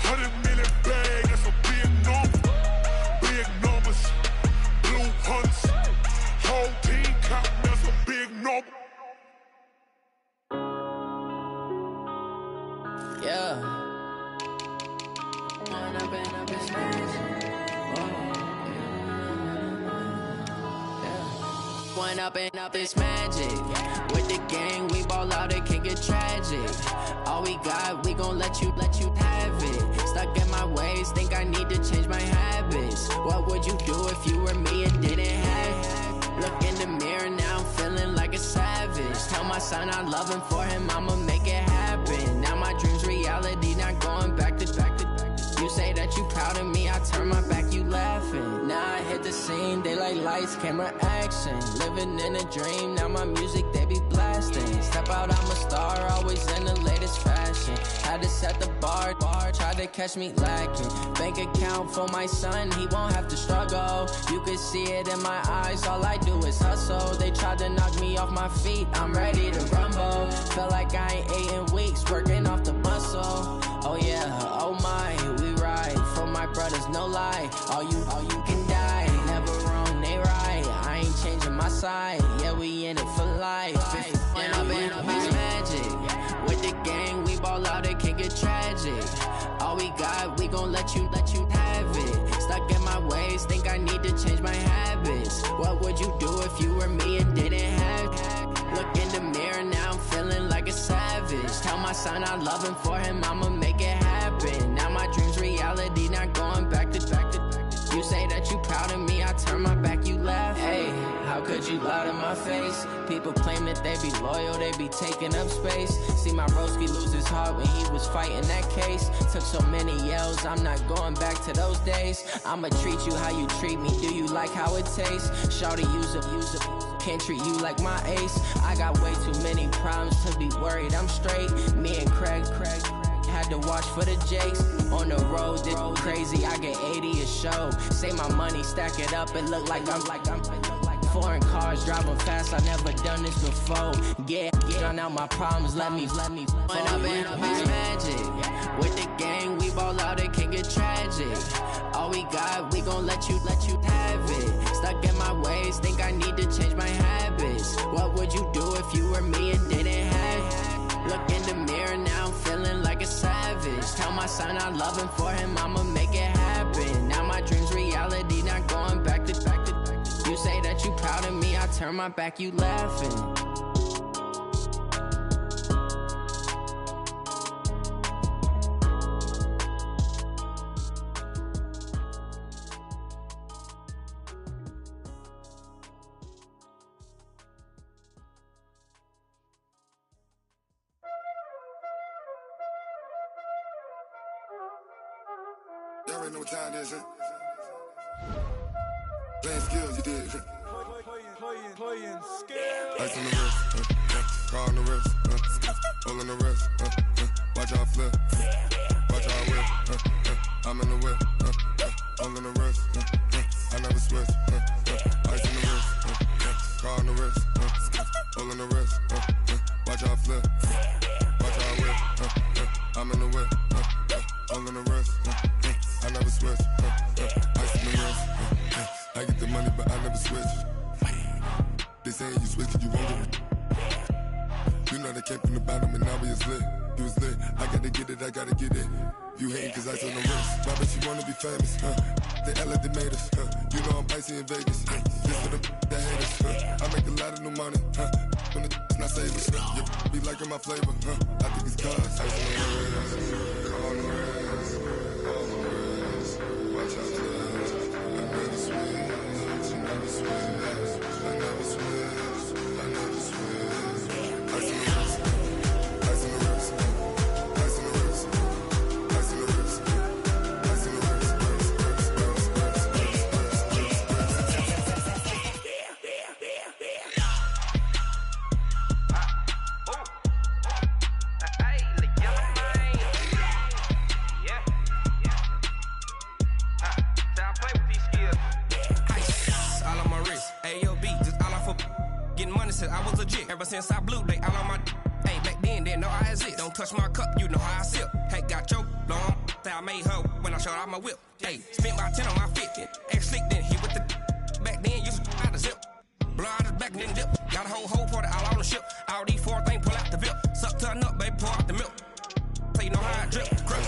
100-minute bag, that's a big number. Big numbers, blue hunts. Whole team counting, that's a big number. Yeah. One up and up is magic. With the gang, we ball out, it can get tragic. All we got, we gon' let you have it. Stuck in my ways, think I need to change my habits. What would you do if you were me and didn't have it? Look in the mirror now, I'm feeling like a savage. Tell my son I love him, for him I'ma make it happen. Now my dream's reality, not going back to. You say that you proud of me, I turn my back, you laughing. Now I hit the scene, they like lights, camera, action. Living in a dream, now my music, they be blasting. Step out, I'm a star, always in the latest fashion. Had to set the bar, tried to catch me lacking. Bank account for my son, he won't have to struggle. You can see it in my eyes, all I do is hustle. They tried to knock me off my feet, I'm ready to rumble. Felt like I ain't ate in weeks, working off the muscle. Oh yeah, oh my, we ride for my brothers, no lie. All you can die, never wrong, they right. I ain't changing my side, yeah, we in it for life. And I've been magic. With the gang, we ball out, it can get tragic. All we got, we gon' let you have it. Stuck in my ways, think I need to change my habits. What would you do if you were me and didn't have it? Look in the mirror, now I'm feeling like a savage. Tell my son I love him, for him I'ma make it happen. Now my dream's reality, not going back to. You say that you proud of me, I turn my back, you laugh. Hey, how could you lie to my face? People claim that they be loyal, they be taking up space. See my broski lose his heart when he was fighting that case. Took so many yells, I'm not going back to those days. I'ma treat you how you treat me, do you like how it tastes? Shawty, use it. Can't treat you like my ace. I got way too many problems to be worried, I'm straight. Me and Craig had to watch for the Jakes. On the road, this crazy, I get 80 a show. Save my money, stack it up, it look like I'm foreign cars, driving fast, I never done this before. Yeah, drown out my problems, let me When up and up is magic. With the gang, we ball out, it can get tragic. All we got, we gon' let you have it. Stuck in my ways, think I need to change my habits. What would you do if you were me and didn't have it? sign out loving for him, I'ma make it happen. Now my dream's reality, not going back to. You say that you proud of me, I turn my back, you laughing. Y'all already know what time it is, huh? Playing skills, you did. Playing skills. Ice on the wrist, car on the wrist, hole in the wrist, watch out flip, watch out whip, I'm in the whip, hole in the wrist, I never switch, ice on the wrist, car on the wrist, hole in the wrist, watch out flip, watch out whip, I'm in the whip, hole in the wrist, I never switch, ice on the wrist, I get the money but I never switch. They saying you switch 'cause you won't get it. You know they came from the bottom and now we is lit. You was lit, I gotta get it, I gotta get it. You hating 'cause ice on the wrist. Why but you wanna be famous, They elevated us, You know I'm icy in Vegas, This for the that hate us, I make a lot of new money, When it's not savers, You be liking my flavor, I think it's cause ice on the wrist, on the wrist, on the wrist. Watch out, I never switch, I never switch. I never switch, I never switch. Ice on the wrist, ice on the wrist, ice on the wrist, ice on the wrist, ice on the wrist. I was legit ever since I blew they all on my hey back then didn't know I exist. Don't touch my cup, you know how I sip. Hey, got your long I made her when I showed out my whip. Hey, spent about 10 on my fit. Ex slick then hit with the back then used to out the zip. Blow out his back then dip. Got a whole party all on the ship. All these 4 things pull out the VIP. Suck to a nut, baby, pour out the milk. So you know how I drip. Crap.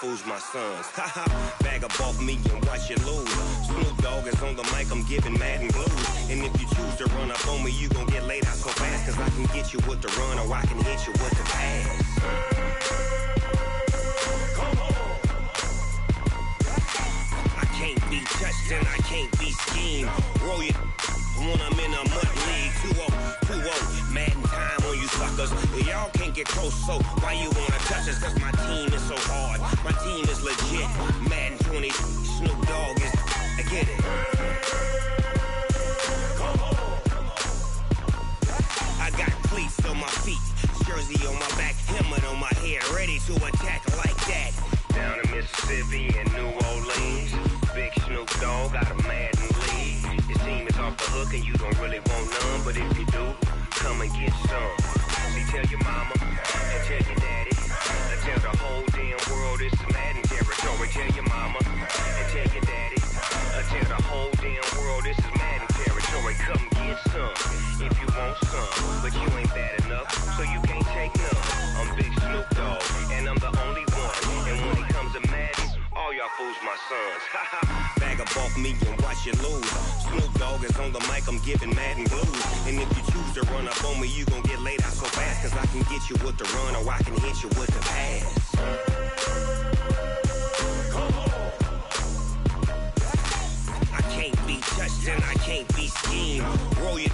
Fools my sons. Haha, bag up off me and watch you lose. Snoop Dogg is on the mic, I'm giving Madden blues. And if you choose to run up on me, you gon' get laid out so fast. Cause I can get you with the run or I can hit you with the pass. Come on. I can't be touched and I can't be schemed. Roll you when I'm in a mud league. 2-0, Madden time on you suckers. Y'all can't get close, so why you wanna touch us? Cause my team is so hard. My team is legit. Madden 20, Snoop Dogg is. I get it. I got cleats on my feet, jersey on my back, helmet on my head, ready to attack like that. Down in Mississippi and New Orleans, Big Snoop Dogg got a Madden league. Your team is off the hook and you don't really want none, but if you do, come and get some. See, tell your mama and tell your daddy, and tell the whole damn world it's Madden territory. Tell your mama and tell your daddy, and tell the whole damn world this is Madden territory. Come get some if you want some, but you ain't bad enough, so you can't take none. I'm Big Snoop Dogg, and I'm the only one. And when it comes to Madden, all y'all fools my sons. Bag up off me and watch you lose. Snoop Dogg is on the mic, I'm giving Madden blues. And if you choose to run up on me, you gon' get laid out so fast. Cause I can get you with the run or I can hit you with the pass. I can't be touched and I can't be schemed. Roll you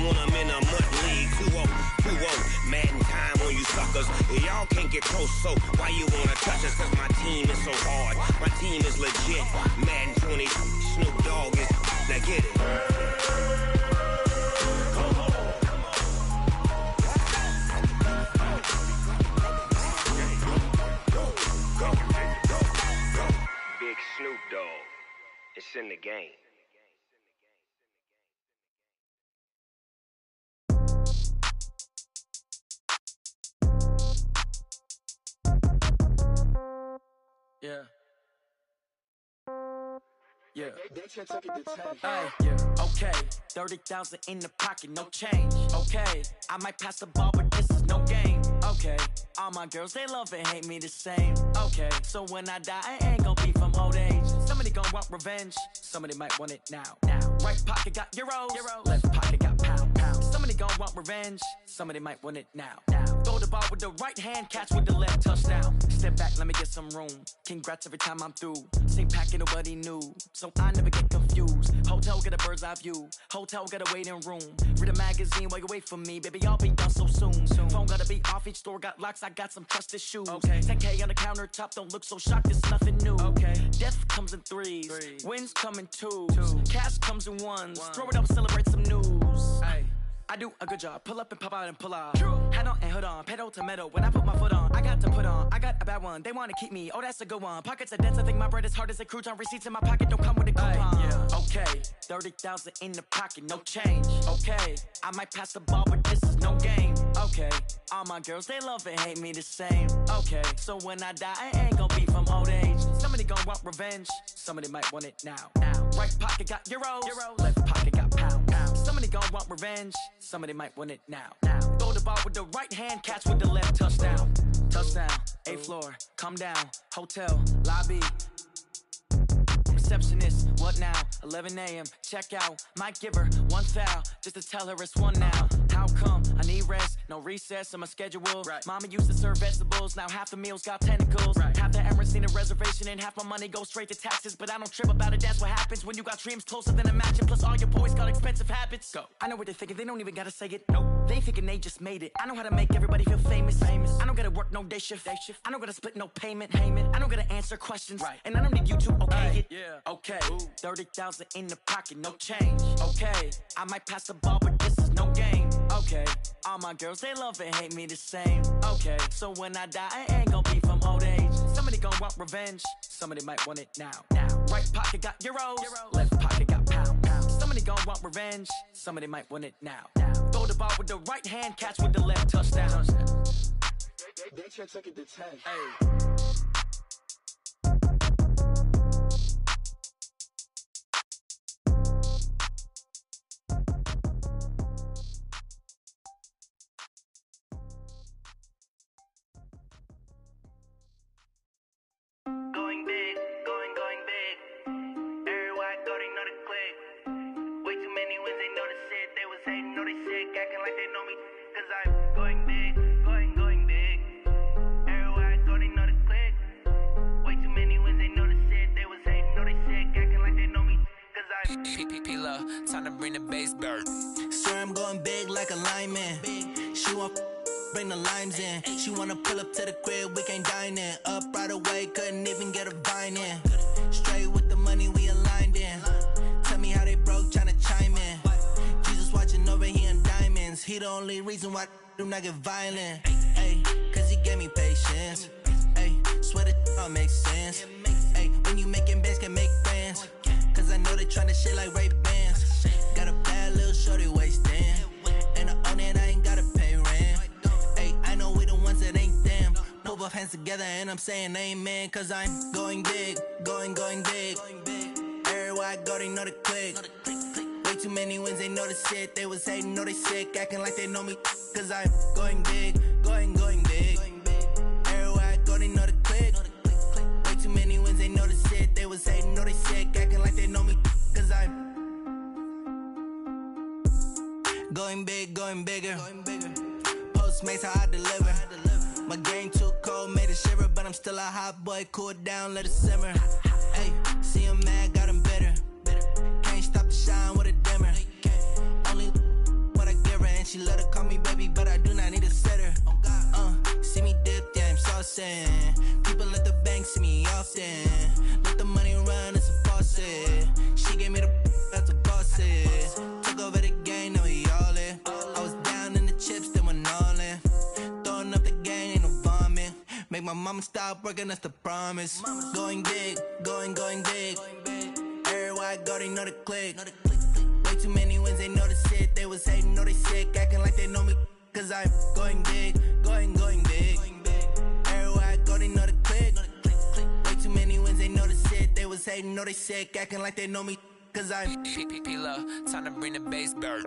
when I'm in a mud league. 2-0, Madden time on you suckers. Y'all can't get close, so why you wanna touch us? Cause my team is so hard, my team is legit. Madden 20, Snoop Dogg is, now get it. Big Snoop Dogg, it's in the game. Yeah. Yeah. Hey, yeah. Okay. 30,000 in the pocket, no change. Okay. I might pass the ball, but this is no game. Okay. All my girls, they love and hate me the same. Okay. So when I die, I ain't gon' be from old age. Somebody gon' want revenge. Somebody might want it now. Right pocket got euros. Left pocket got pounds. Somebody gon' want revenge. Somebody might want it now. Throw the ball with the right hand, catch with the left, touchdown. Step back, let me get some room. Congrats every time I'm through. Same packet, nobody knew, so I never get confused. Hotel get a bird's eye view. Hotel got a waiting room. Read a magazine while you wait for me, baby. I'll be done so soon. Phone gotta be off. Each store got locks. I got some trusted shoes. Okay. 10K on the countertop. Don't look so shocked. It's nothing new. Okay. Death comes in threes. Wins come in twos. Cash comes in ones. Throw it up, celebrate some news. Ay. I do a good job. Pull up and pop out and pull out. Hat on and hood on. Pedal to metal. When I put my foot on, I got to put on. I got a bad one. They want to keep me. Oh, that's a good one. Pockets are dense. I think my bread is hard as a crouton. Receipts in my pocket don't come with a coupon. Yeah. Okay. 30,000 in the pocket. No change. Okay. I might pass the ball, but this is no game. Okay. All my girls, they love and hate me the same. Okay. So when I die, I ain't gonna be from old age. Somebody gon' want revenge. Somebody might want it now. Right pocket got euros. Left pocket got pounds. Somebody gon' want revenge. Somebody might want it now. Throw the ball with the right hand, catch with the left, touchdown. Touchdown, 8th floor, come down, hotel, lobby. Receptionist, what now? 11 a.m., check out. Might give her one foul, just to tell her it's one now. How come? I need rest, no recess in my schedule. Mama used to serve vegetables, now half the meals got tentacles. Half the Emirates need a reservation and half my money goes straight to taxes. But I don't trip about it, that's what happens when you got dreams closer than a mansion. Plus all your boys got expensive habits. Go. I know what they're thinking, they don't even gotta say it. Nope. They thinking they just made it. I know how to make everybody feel famous. I don't gotta work no day shift. I don't gotta split no payment. I don't gotta answer questions. And I don't need you to okay it. Okay. 30,000 in the pocket, no change. Okay. I might pass the ball, but this is no game. Okay. All my girls, they love and hate me the same. Okay. So when I die, I ain't gonna be from old age. Somebody gon' want revenge. Somebody might want it now. Right pocket got euros. Left pocket got pounds. Somebody gon' want revenge. Somebody might want it now. Throw the ball with the right hand, catch with the left, touchdown. They took it to 10. Hey. Going big, going big. Everywhere I go, they know the click. Way too many wins, they know the shit. They was hating, know they sick, acting like they know me. Cause I'm going big, going big. Everywhere I go, they know the click. Way too many wins, they know the shit. They was hating, know they sick, acting like they know me. Cause I'm P-P-P-Love, time to bring the bass back. Swear I'm going big like a lineman. She want bring the limes in. She wanna pull up to the crib, we can't dine in. Up right away, couldn't even get a vine in. Straight with the money we aligned in. He the only reason why I do not get violent. Ay, cause he gave me patience. Ay, swear that all makes sense. Ay, when you making bands, can make friends. Cause I know they tryna shit like Ray-Bans. Got a bad little shorty wasting. And I own it, I ain't gotta pay rent. Ay, I know we the ones that ain't them. Put both hands together and I'm saying amen. Cause I'm going big, going big. Everywhere I go, they know the click. Way too many wins, they know the shit. They was hating, know they sick, acting like they know me. Cause I'm going big, going big. Everywhere I go, they know the click. Way too many wins, they know the shit. They was hating, know they sick, acting like they know me. Cause I'm going big, going bigger. Postmates, how I deliver. My game too cold, made it shiver. But I'm still a hot boy, cool it down, let it simmer. Hey, see him mad, got him bitter. Can't stop the shine with a dimmer. Only what I give her, and she let her call me baby, but I do not need a sitter. See me dip, yeah, I'm saucing. People at the bank see me often. Let the money run, it's a faucet. She gave me the that's a boss it. Took over the game, now we all in. I was down in the chips, then went all in. Throwing up the game, ain't no vomit. Make my mama stop working, that's the promise. Going big, going big. Everywhere I go, they know the click. Way too many wins, they know the shit. They was hating, know they sick, acting like they know me. Cause I'm going big, going big. Everywhere I go, they know the click. Way too many wins, they know the shit. They was hating, know they sick, acting like they know me. Cause I'm P-Love, time to bring the bass back.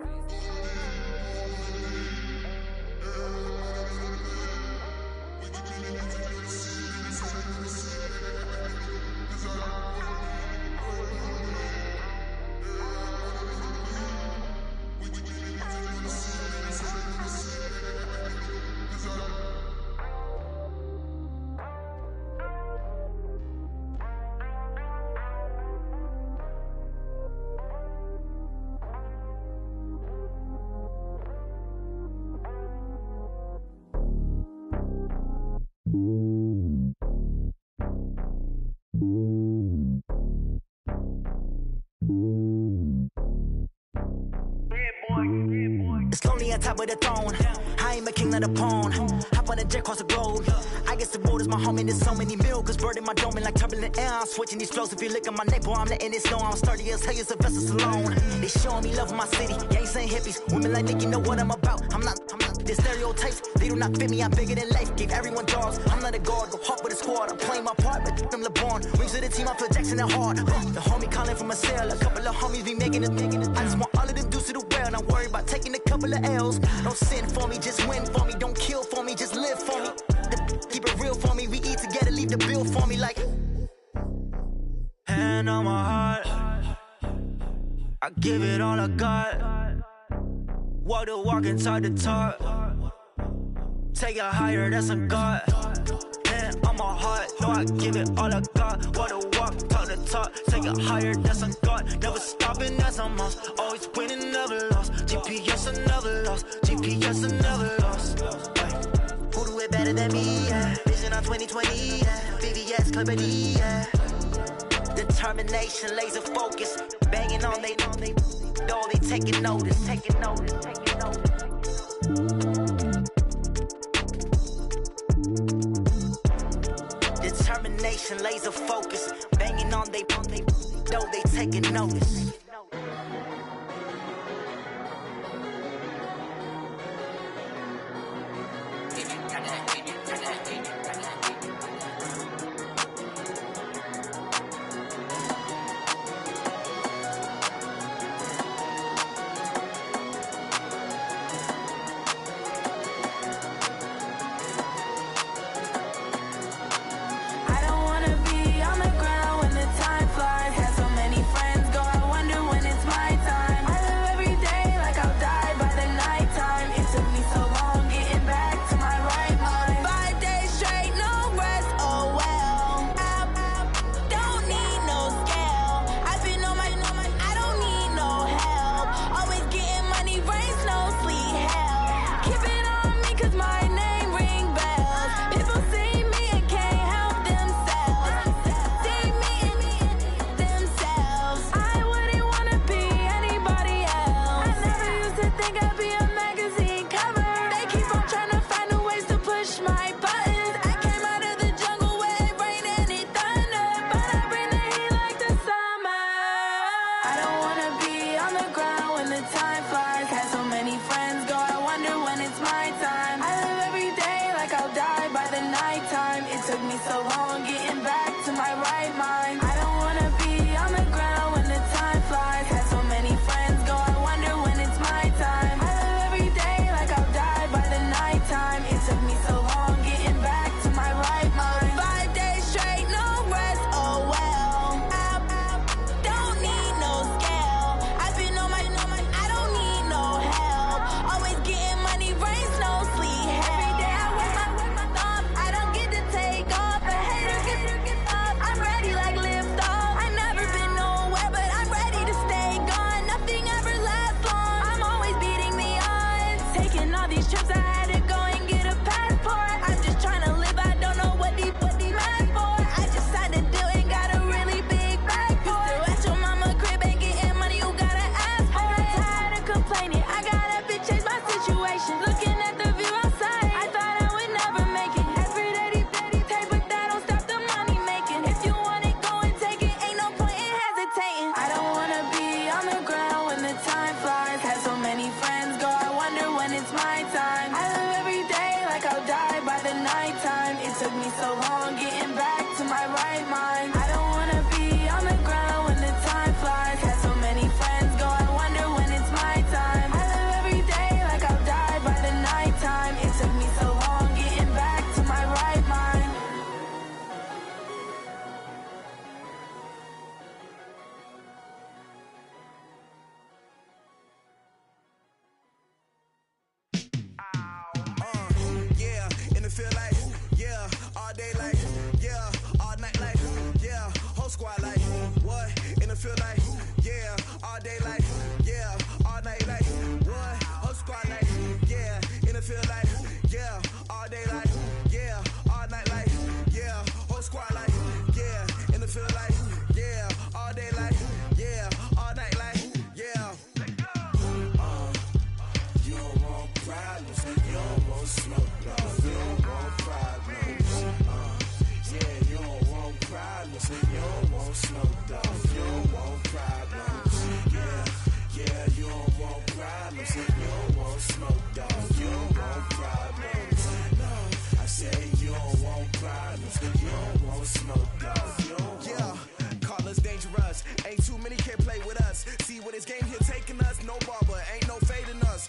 It's lonely on top of the throne. I ain't a king, not a pawn. Hop on a jet across the globe. I guess the road is my home and there's so many milkers. Bird in my dome and like turbulent air. I'm switching these flows. If you look at my neck, boy, I'm letting it snow. I'm sturdy as hell, as a vessel alone. They showing me love in my city. Gangsta and hippies. Women like Nick, you know what I'm about. I'm not the stereotypes. They do not fit me. I'm bigger than life. Gave everyone dogs. I'm not a guard. Go hard with a squad. I'm playing my part, but them LeBron. Rings to the team. I feel Jackson and hard. The homie calling from a cell. A couple of homies be making it. I just want all of them dudes to the well. Not worry about taking a couple of L's. Don't sin for me, just win for me. Don't kill for me, just live for me. Keep it real for me. We eat together, leave the bill for me like. Hand on my heart, I give it all I got. Walk the walk inside the talk. Take it higher, that's a God. Hand on my heart, no, I give it all I got. Walk the walk, talk the talk. Take it higher, that's a God. Never stopping, that's a must. Always winning, never lost. GPS, I never lost. GPS, I never lost. Who do it better than me? Yeah. Vision on 2020. Yeah. VVS, Clippity. Yeah. Determination, laser focus. Banging on they, though they taking notice. Determination, laser focus. Banging on they, though they taking notice. I don't wanna be on the ground when the time flies. Had so many friends go, I wonder mind. I don't wanna be on the ground when the time flies. Had so many friends go, I wonder when it's my time. I live every day like I'll die by the nighttime. It took me so long getting back to my right mind. Yeah, and it feel like, yeah, all day like, yeah, all night like, yeah, whole squad like, what? And it feel like, yeah, all day like, yeah, all night like, what? Whole squad like, yeah, and it feel like, yeah, all day like, yeah, all night like, yeah, whole squad like, yeah, and it feel like, yeah, all day like, yeah, all night like, yeah. You don't want problems, you don't want smoke, no, you don't want problems. Yeah, you don't want problems, you don't want smoke, dog, you don't want problems. Yeah, you don't want problems, you don't want smoke, dog, you don't want problems. No, I say you don't want problems, you don't want smoke, dog, you don't want. Yeah, call us dangerous, ain't too many can play with us. See what this game here taking us, no barber, ain't no fading us.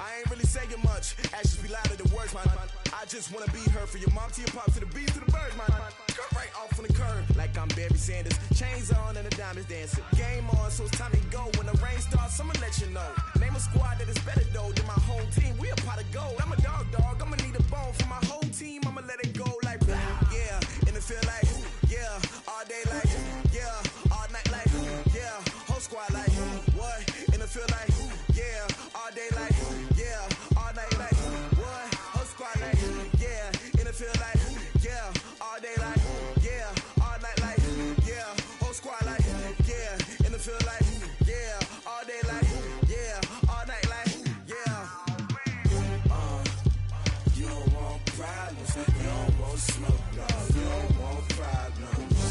I ain't really saying much, actions be louder than words, man. I just wanna be heard from your mom to your pop to the beat to the birds, man. Cut right off on the curb, like I'm Barry Sanders. Chains on and the diamonds dancing. Game on, so it's time to go. When the rain starts, I'ma let you know. Name a squad that is better though than my whole team. We a pot of gold. I'm a dog, I'ma need a bone for my whole team. I'ma let it go like, yeah, and it feel like, yeah, all day like, yeah, all night like, yeah, whole squad like, what? And it feel like, yeah, all day like, yeah, all night like, what? Whole squad like, yeah, and it feel like, yeah, all day like, yeah, all night like, yeah, whole squad like, yeah, and it feel like, yeah, all day like, yeah, all night like, yeah. You don't want problems, you don't want smoke, no, you don't want problems.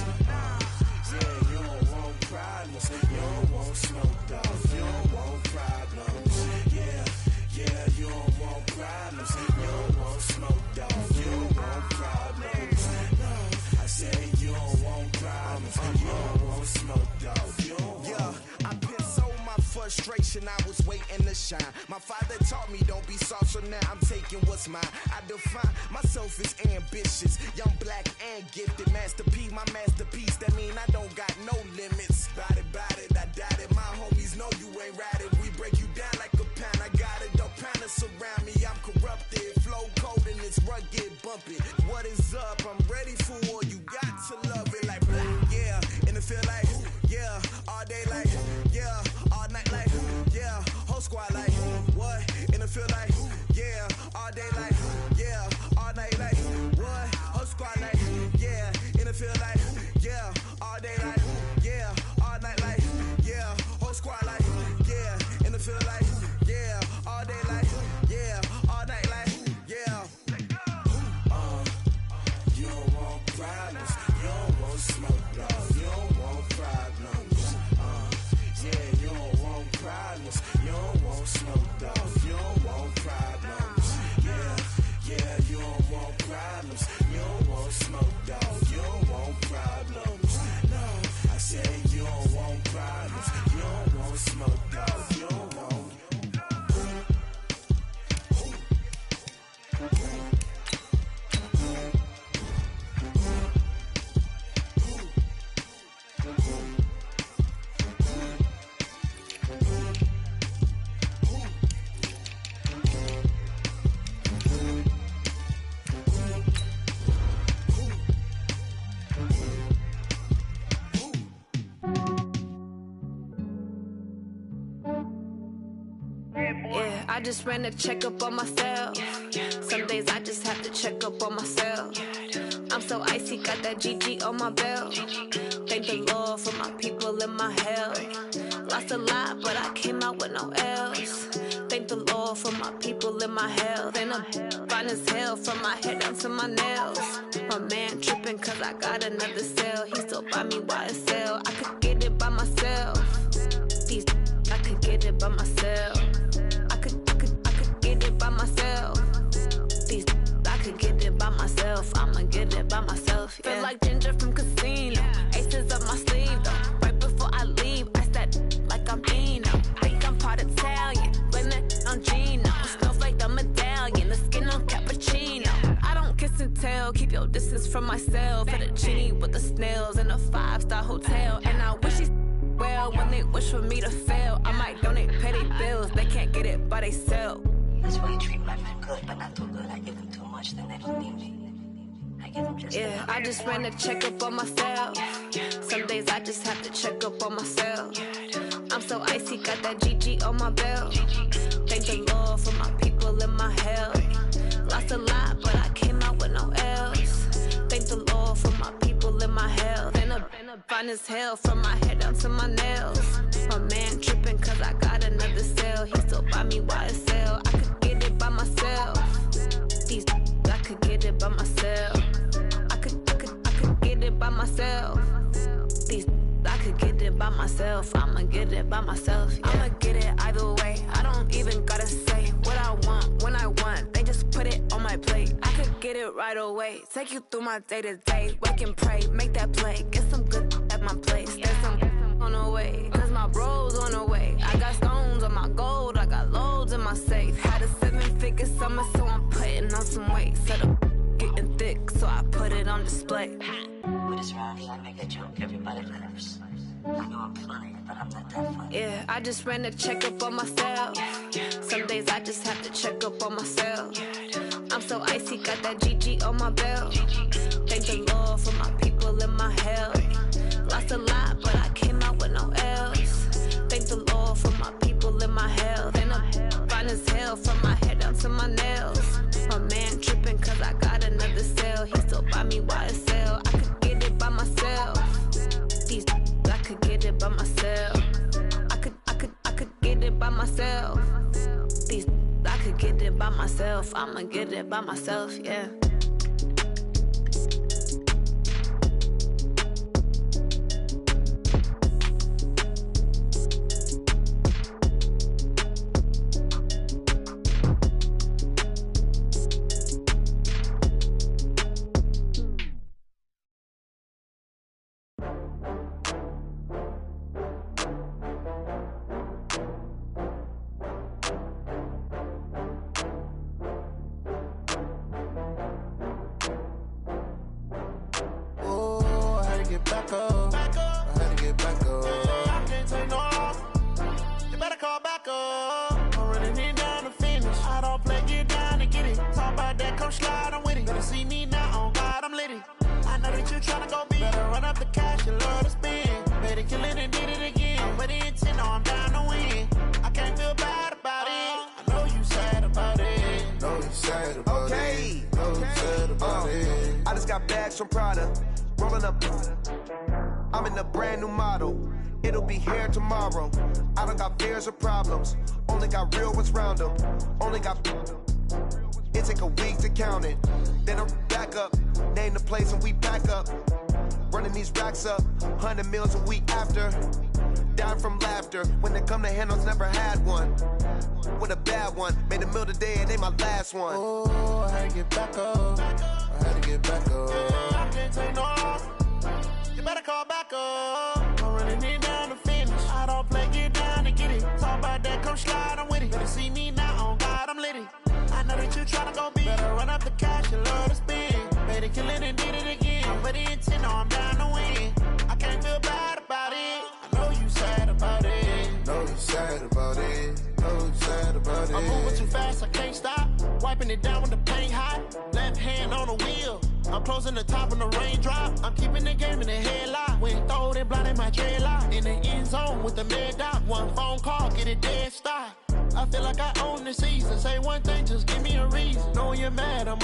Yeah, you don't want problems, you don't want smoke, dog, you don't want problems. Yeah, you don't want problems, you don't want smoke, dog, you don't want problems. No, I say you don't want problems, you don't want smoke, dog, you don't want. Yeah, I've been so my frustration, I was waiting to shine. My father taught me don't be soft, so now I'm taking what's mine. I define myself as ambitious, young, black, and gifted. Master P, my masterpiece, that mean I don't got no limits. Bout it, I doubt it. My homies know you ain't ratted. We break you down like a pound. I got it, don't panic surround me. I'm corrupted, flow cold and it's rugged, bumpy. What is up? I'm ready for war. You got to love it like black, yeah, and it feel like, yeah, all day like, yeah, all night like, yeah, whole squad like, what? And it feel like, yeah, all day like, yeah, all night like, what? Whole squad like, yeah, and it feel like, yeah, all day like, yeah, all night like, yeah, whole squad like, yeah, and it feel like, yeah, all day like, yeah, all night like, yeah. You don't want problems, you don't want smoke, no, you don't want problems. Yeah, you don't want problems, you don't want smoke, dog, you don't want problems. Yeah, you don't want problems, you don't want smoke, dog, you don't want problems. No, I say you don't want problems, you don't want smoke, dog, you don't want. Yeah, I just ran a checkup on myself. Some days I just have to check up on myself. I'm so icy, got that GG on my belt. Thank the Lord for my people and my health. Lost a lot, but I came out with no L's. Thank the Lord for my people and my health. And I'm fine as hell from my head down to my nails. My man tripping cause I got another cell. He still buy me YSL. I could get it by myself. These I could get it by myself. I could get it by myself. These I could get it by myself. myself. I'ma get it by myself. Yeah. Feel like Ginger from Casino. Aces up my sleeve though. Right before I leave, I said like I'm Eno. Think I'm part Italian. Blame it on Gino. Smells like the medallion. The skin on cappuccino. I don't kiss and tell. Keep your distance from myself. Fettuccine with the snails in a 5-star hotel. And I wish she's well when they wish for me to fail. I might donate petty bills. They can't get it by they sell. That's why you treat my men good, but not too good. I give them too much, then they don't need me. I give them just yeah, I just ran a check up on myself. Some days I just have to check up on myself. I'm so icy, got that GG on my belt. Thank the Lord for my people in my hell. Lost a lot, but I came out with no else. Thank the Lord for my people in my hell. Then a fine as hell from my head down to my nails. My man tripping cause I got another sale. He still buy me while it's sale. I could get it by myself. These I could get it by myself. I could get it by myself. These I could get it by myself. I'ma get it by myself. Yeah. I'ma get it either way. I don't even gotta say what I want when I want. They just put it on my plate. I could get it right away. Take you through my day to day. Wake and pray, make that play. Get some good at my place. There's some on the way. Cause my bros on the way. I got stones on my gold. I got loads in my safe. Had a 7-figure summer, so I'm putting on some weight. Set up getting thick, so I put it on display. With this round here, I make a joke, everybody laughs. I know I'm funny, but I'm not that funny. Yeah, I just ran a check up on myself. Some days I just have to check up on myself. I'm so icy, got that GG on my belt. Thank the Lord for my people in my hell. Lost a lot, but I came out with no else. Thank the Lord for my people in my hell. Then I'm fine as hell from my head down to my nails. My man tripping cause I got another sale. He still buy me while it's sale. I could get it by myself. These I could get it by myself. I could get it by myself. These I could get it by myself. I'ma get it by myself, yeah. From Prada, rolling up. I'm in a brand new model. It'll be here tomorrow. I don't got fears or problems. Only got real ones round them. Only got. It take a week to count it. Then I'm back up. Name the place and we back up. Running these racks up. 100 meals a week after. Dying from laughter. When they come to handles, never had one. With a bad one. Made a meal today and ain't my last one. Oh, I had to get back up. I had to get back up. I can't take no loss. You better call back up. I'm running it down to finish. I don't play, get down to get it. Talk about that, come slide, I'm with it. Better see me now, on God, I'm litty. I know that you tryna go big. Better run up the cash, you love to spend. Made it, kill it, and did it again. I'm with the intent, no, I'm down to win. I can't feel bad about it. I know you sad about it. Know you sad about it. Know you sad about it. I'm moving too fast, I can't stop. Wiping it down with the paint hot. Left hand on the wheel. I'm closing the top when the raindrop. I'm keeping the game in the headlock. When throwed and blinded my dreadlock. In the end zone with the mid dot. One phone call, get it dead stop. I feel like I own the season. Say one thing, just give me a reason. Knowing you're mad, I'm